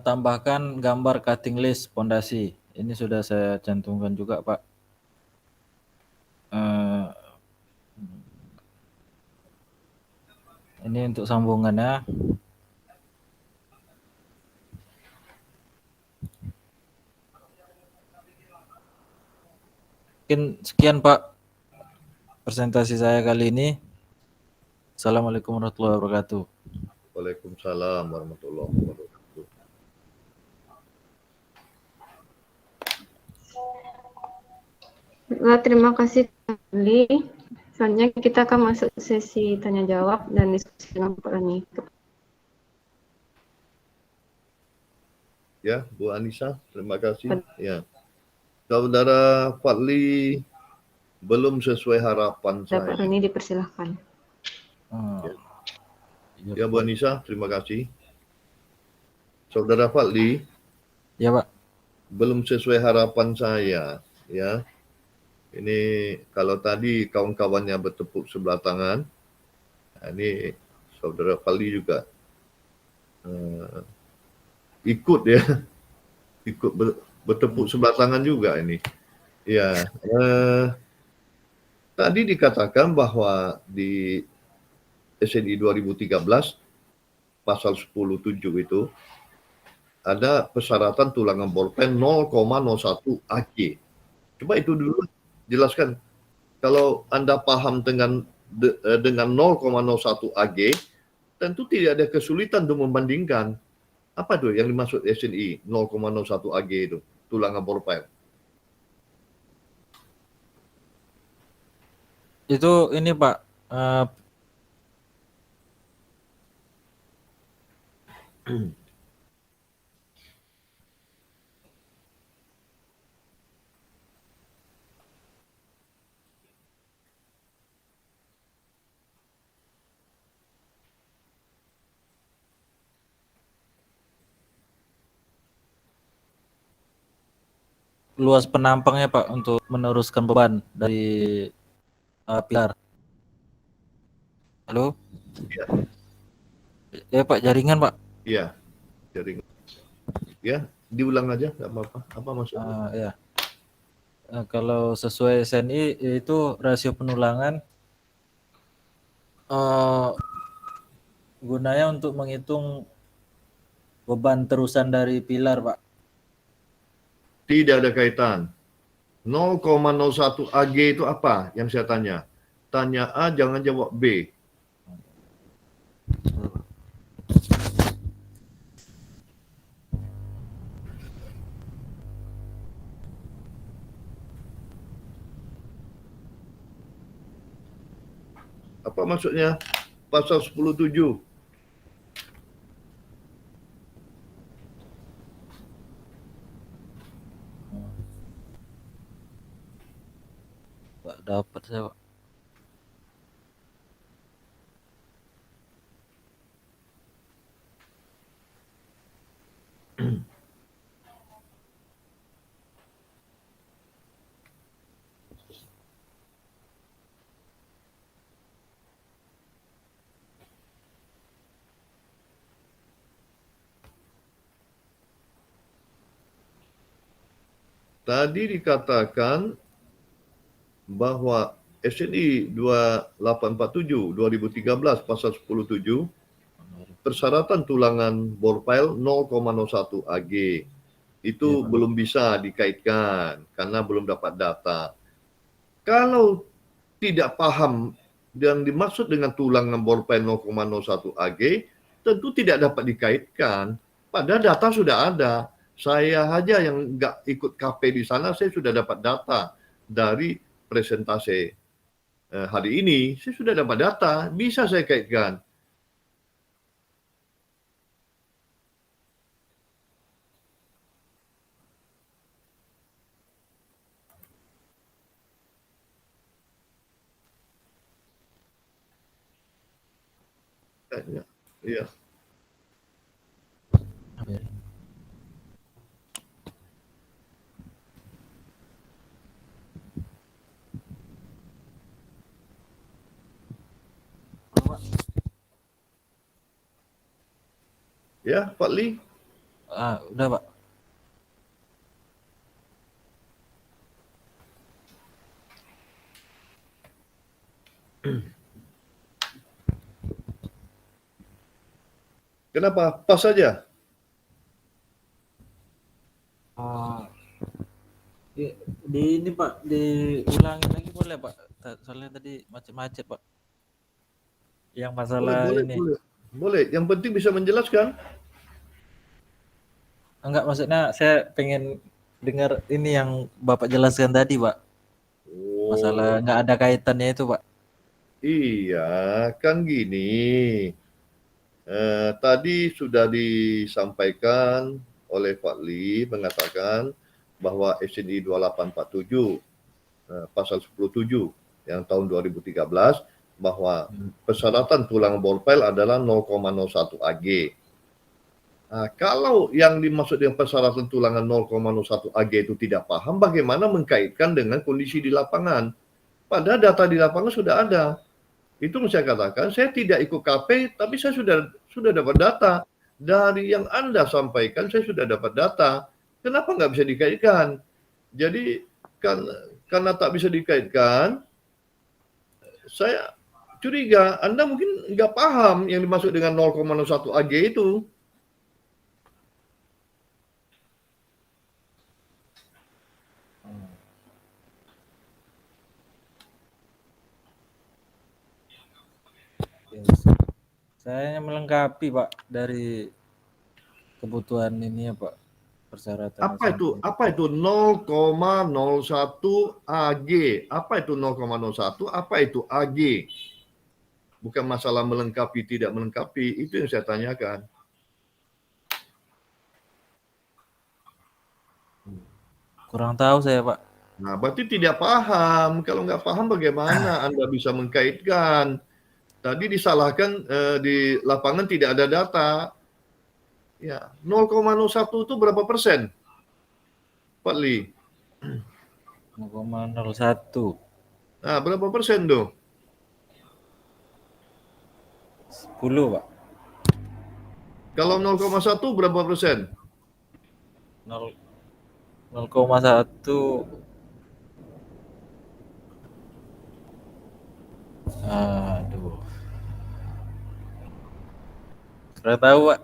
Speaker 4: tambahkan gambar cutting list pondasi. Ini sudah saya cantumkan juga Pak. Ini untuk sambungannya. Mungkin sekian Pak presentasi saya kali ini. Assalamualaikum warahmatullahi wabarakatuh.
Speaker 3: Waalaikumsalam warahmatullahi wabarakatuh.
Speaker 1: Terima kasih Fadli. Selanjutnya kita akan masuk sesi tanya jawab dan diskusi dengan Pak Rani.
Speaker 3: Ya, Bu Anissa, terima kasih. Ya, Saudara Fadli belum sesuai harapan
Speaker 1: Pak
Speaker 3: saya.
Speaker 1: Rani dipersilahkan.
Speaker 3: Ya, Bu Anissa, terima kasih. Saudara Fadli,
Speaker 4: Ya Pak.
Speaker 3: belum sesuai harapan saya. Ya, ini kalau tadi kawan-kawannya bertepuk sebelah tangan, ini Saudara Fadli juga ikut ya, ikut bertepuk sebelah tangan juga ini. Ya, tadi dikatakan bahwa di SNI 2013 pasal 10.7 itu ada persyaratan tulangan bolpen 0,01 Ag. Coba itu dulu jelaskan. Kalau Anda paham dengan 0,01 Ag, tentu tidak ada kesulitan untuk membandingkan. Apa tuh yang dimaksud SNI 0,01 Ag itu, tulangan bolpen?
Speaker 4: Itu ini Pak, luas penampangnya Pak untuk meneruskan beban dari pilar. Halo?
Speaker 3: Ya.
Speaker 4: Ya Pak, jaringan Pak.
Speaker 3: Iya, jaringan. Ya, diulang aja, nggak apa-apa. Apa maksudnya?
Speaker 4: Ya. Kalau sesuai SNI itu rasio penulangan eh, gunanya untuk menghitung beban terusan dari pilar Pak.
Speaker 3: Tidak ada kaitan. 0,01 AG itu apa yang saya tanya? Tanya A, jangan jawab B. Apa maksudnya? Pasal 10.7.
Speaker 4: Pak, dapat saya Pak.
Speaker 3: Tadi dikatakan bahwa SNI 2847 2013 pasal 10.7 persyaratan tulangan bor file 0,01 AG itu
Speaker 4: Iya, Pak.
Speaker 3: belum bisa dikaitkan karena belum dapat data. Kalau tidak paham yang dimaksud dengan tulangan bor file 0,01 AG, tentu tidak dapat dikaitkan. Padahal data sudah ada. Saya aja yang nggak ikut KP di sana, saya sudah dapat data dari presentasi hari ini. Saya sudah dapat data, bisa saya kaitkan. Iya. Ya, Pak Li.
Speaker 4: Udah Pak.
Speaker 3: Kenapa? Pas saja.
Speaker 4: Di ini Pak, diulangi lagi boleh Pak? Soalnya tadi macet-macet Pak. Yang masalah
Speaker 3: Boleh,
Speaker 4: ini.
Speaker 3: boleh. Yang penting bisa menjelaskan.
Speaker 4: Enggak, maksudnya saya pengen dengar ini yang Bapak jelaskan tadi Pak. Masalah nggak ada kaitannya itu Pak.
Speaker 3: Iya, kan gini. Tadi sudah disampaikan oleh Pak Li mengatakan bahwa SNI 2847 pasal 10.7 yang tahun 2013 bahwa persyaratan tulang bor file adalah 0,01 AG. Nah, kalau yang dimaksud dengan persyaratan tulangan 0,01 AG itu tidak paham, bagaimana mengkaitkan dengan kondisi di lapangan? Padahal data di lapangan sudah ada. Itu saya katakan, saya tidak ikut KP, tapi saya sudah dapat data. Dari yang Anda sampaikan, saya sudah dapat data. Kenapa nggak bisa dikaitkan? Jadi, karena tak bisa dikaitkan, saya curiga Anda mungkin nggak paham yang dimaksud dengan 0,01 AG itu.
Speaker 4: Saya hanya melengkapi Pak dari kebutuhan ini ya Pak, persyaratan.
Speaker 3: Apa itu 0,01 AG? Apa itu 0,01? Apa itu AG? Bukan masalah melengkapi tidak melengkapi, itu yang saya tanyakan.
Speaker 4: Kurang tahu saya Pak.
Speaker 3: Nah, berarti tidak paham. Kalau nggak paham bagaimana Anda bisa mengkaitkan? Tadi disalahkan di lapangan tidak ada data. Ya, 0,01 itu berapa persen? Pak Li.
Speaker 4: 0,01.
Speaker 3: Nah, berapa persen tuh?
Speaker 4: 10 Pak.
Speaker 3: Kalau 0,1 berapa persen?
Speaker 4: 0,1. Aduh. Tidak tahu, Pak.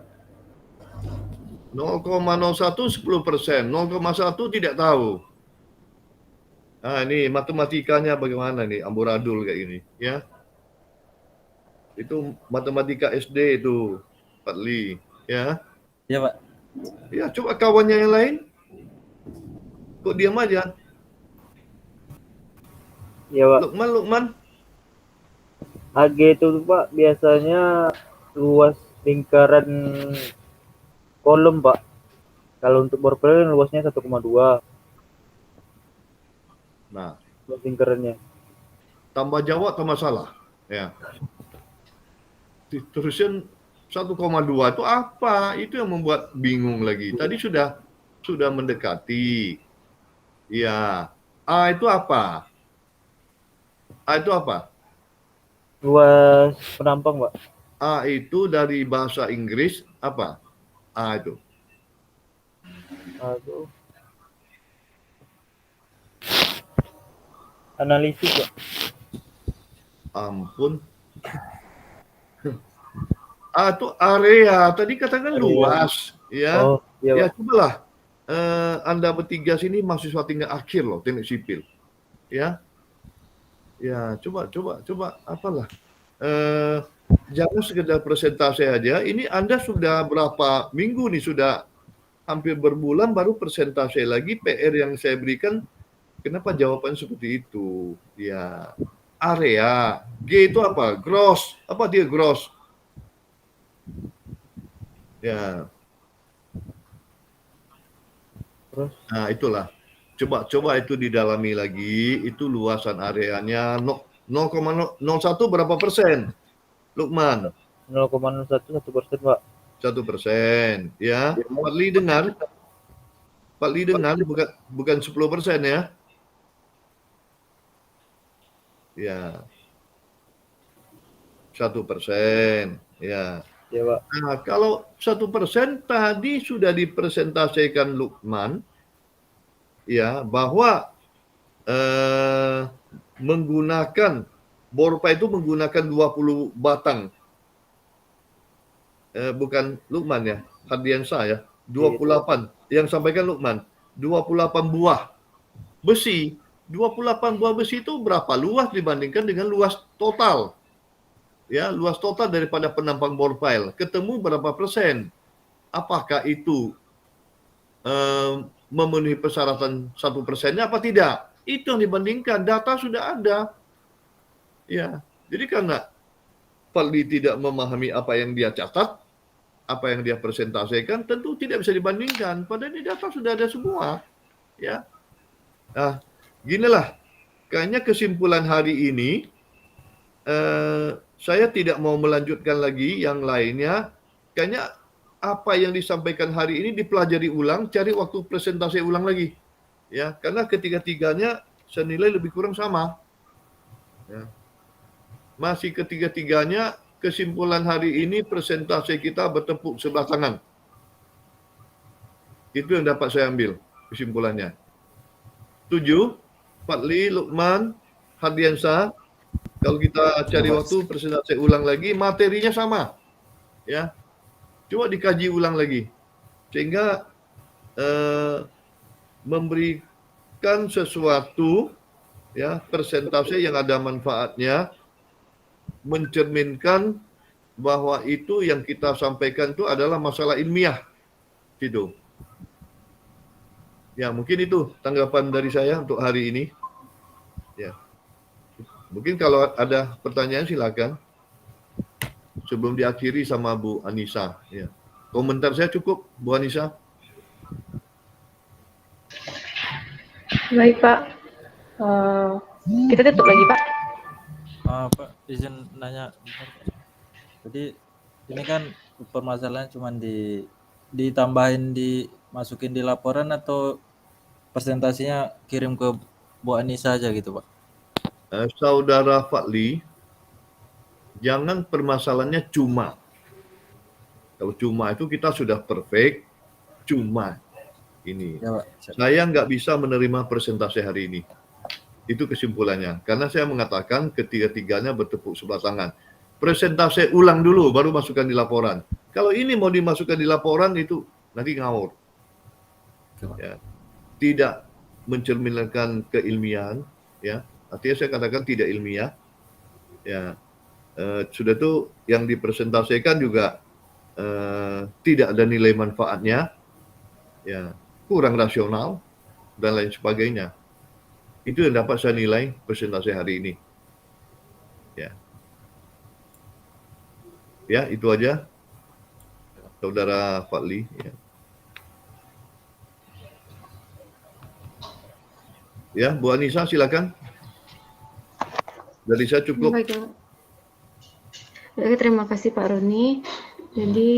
Speaker 3: 0,01 10%, 0,1 tidak tahu. Nah, ini matematikanya bagaimana nih, amburadul kayak gini, ya. Itu matematika SD itu, Pak Li, ya.
Speaker 4: Iya, Pak.
Speaker 3: Ya, coba kawannya yang lain. Kok diam aja?
Speaker 2: Ya Pak,
Speaker 3: Lukman.
Speaker 2: AG itu Pak biasanya luas lingkaran kolom Pak. Kalau untuk bor plate luasnya 1,2
Speaker 3: Nah,
Speaker 2: luas lingkarannya.
Speaker 3: tambah Jawa tambah salah, ya. Terusin 1,2 itu apa? Itu yang membuat bingung lagi. Tadi sudah mendekati. Ya. A itu apa? A itu apa?
Speaker 2: Luas penampang Pak.
Speaker 3: A itu dari bahasa Inggris apa? A itu.
Speaker 2: Aduh. Analisis Pak.
Speaker 3: Ampun. A itu area. Tadi katakan luas, ya.
Speaker 2: Oh, iya
Speaker 3: Ya,
Speaker 2: Pak.
Speaker 3: cobalah. Anda bertiga sini mahasiswa tingkat akhir loh, teknik sipil. Ya. Ya, coba apalah. Jangan sekedar presentasi aja. Ini Anda sudah berapa minggu nih, sudah hampir berbulan baru presentasi lagi. PR yang saya berikan, kenapa jawabannya seperti itu? Ya, area. G itu apa? Gross. Apa dia gross? Ya.
Speaker 2: Terus
Speaker 3: Nah, itulah. Coba itu didalami lagi. Itu luasan areanya 0,01 berapa persen? Lukman.
Speaker 2: 0,01 1% Pak.
Speaker 3: 1%, ya. Pak Li dengar? Pak Li dengar bukan 10% ya. Ya. 1%, ya.
Speaker 2: Iya Pak.
Speaker 3: Nah, kalau 1% tadi sudah dipresentasikan Lukman, ya, bahwa menggunakan borpa itu menggunakan 20 batang. Bukan Lukman ya, Hardiansyah ya. 28 yang sampaikan Lukman. 28 buah besi. 28 buah besi itu berapa luas dibandingkan dengan luas total? Ya, luas total daripada penampang bore pile. Ketemu berapa persen? Apakah itu memenuhi persyaratan 1%-nya apa tidak? Itu yang dibandingkan. Data sudah ada. Ya, jadi karena Fadli tidak memahami apa yang dia catat, apa yang dia presentasikan, tentu tidak bisa dibandingkan. Padahal di data sudah ada semua. Ya. Nah, ginilah. Kayaknya kesimpulan hari ini, saya tidak mau melanjutkan lagi yang lainnya. Kayaknya apa yang disampaikan hari ini dipelajari ulang, cari waktu presentasi ulang lagi. Ya, karena ketiga-tiganya senilai lebih kurang sama. Ya. Masih ketiga-tiganya kesimpulan hari ini presentasi kita bertepuk sebelah tangan. Itu yang dapat saya ambil kesimpulannya. 7, Fadli, Lukman, Hardiansyah, kalau kita cari waktu presentasi ulang lagi, materinya sama. Ya. Coba dikaji ulang lagi. Sehingga memberikan sesuatu, ya, presentasi yang ada manfaatnya, mencerminkan bahwa itu yang kita sampaikan itu adalah masalah ilmiah. Gitu. Ya, mungkin itu tanggapan dari saya untuk hari ini. Ya. Mungkin kalau ada pertanyaan silakan. Sebelum diakhiri sama Bu Anissa. Ya. Komentar saya cukup, Bu Anissa.
Speaker 1: Baik Pak. Kita tutup lagi Pak.
Speaker 4: Pak, izin nanya. Jadi ini kan permasalahan cuma ditambahin, dimasukin di laporan atau presentasinya kirim ke Bu Anissa aja gitu Pak?
Speaker 3: Saudara Fadli, jangan permasalahannya cuma. Kalau cuma itu kita sudah perfect, cuma ini.
Speaker 4: Ya, Pak.
Speaker 3: Saya nggak bisa menerima persentase hari ini. Itu kesimpulannya. Karena saya mengatakan ketiga-tiganya bertepuk sebelah tangan. Persentase ulang dulu, baru masukkan di laporan. Kalau ini mau dimasukkan di laporan itu nanti ngawur. Ya. Tidak mencerminkan keilmiahan, ya. Artinya saya katakan tidak ilmiah. Ya. Sudah itu yang dipresentasikan juga tidak ada nilai manfaatnya, ya, kurang rasional dan lain sebagainya. Itu yang dapat saya nilai presentasi hari ini. Ya, itu aja, Saudara Fadli. Ya, Bu Anissa silakan. Dari saya cukup.
Speaker 1: Baik, ya, Pak. Oke, terima kasih Pak Roni. Jadi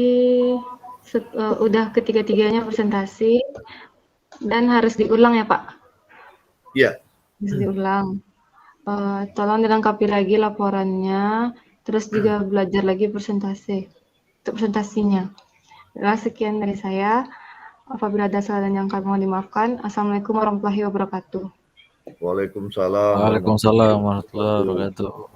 Speaker 1: udah ketiga-tiganya presentasi dan harus diulang ya Pak?
Speaker 3: Iya.
Speaker 1: Harus diulang. Tolong dilengkapi lagi laporannya, terus juga belajar lagi untuk presentasinya. Sekian dari saya. Apabila ada salah dan yang kami mohon dimaafkan. Assalamualaikum warahmatullahi wabarakatuh.
Speaker 3: Waalaikumsalam.
Speaker 4: Waalaikumsalam warahmatullahi wabarakatuh.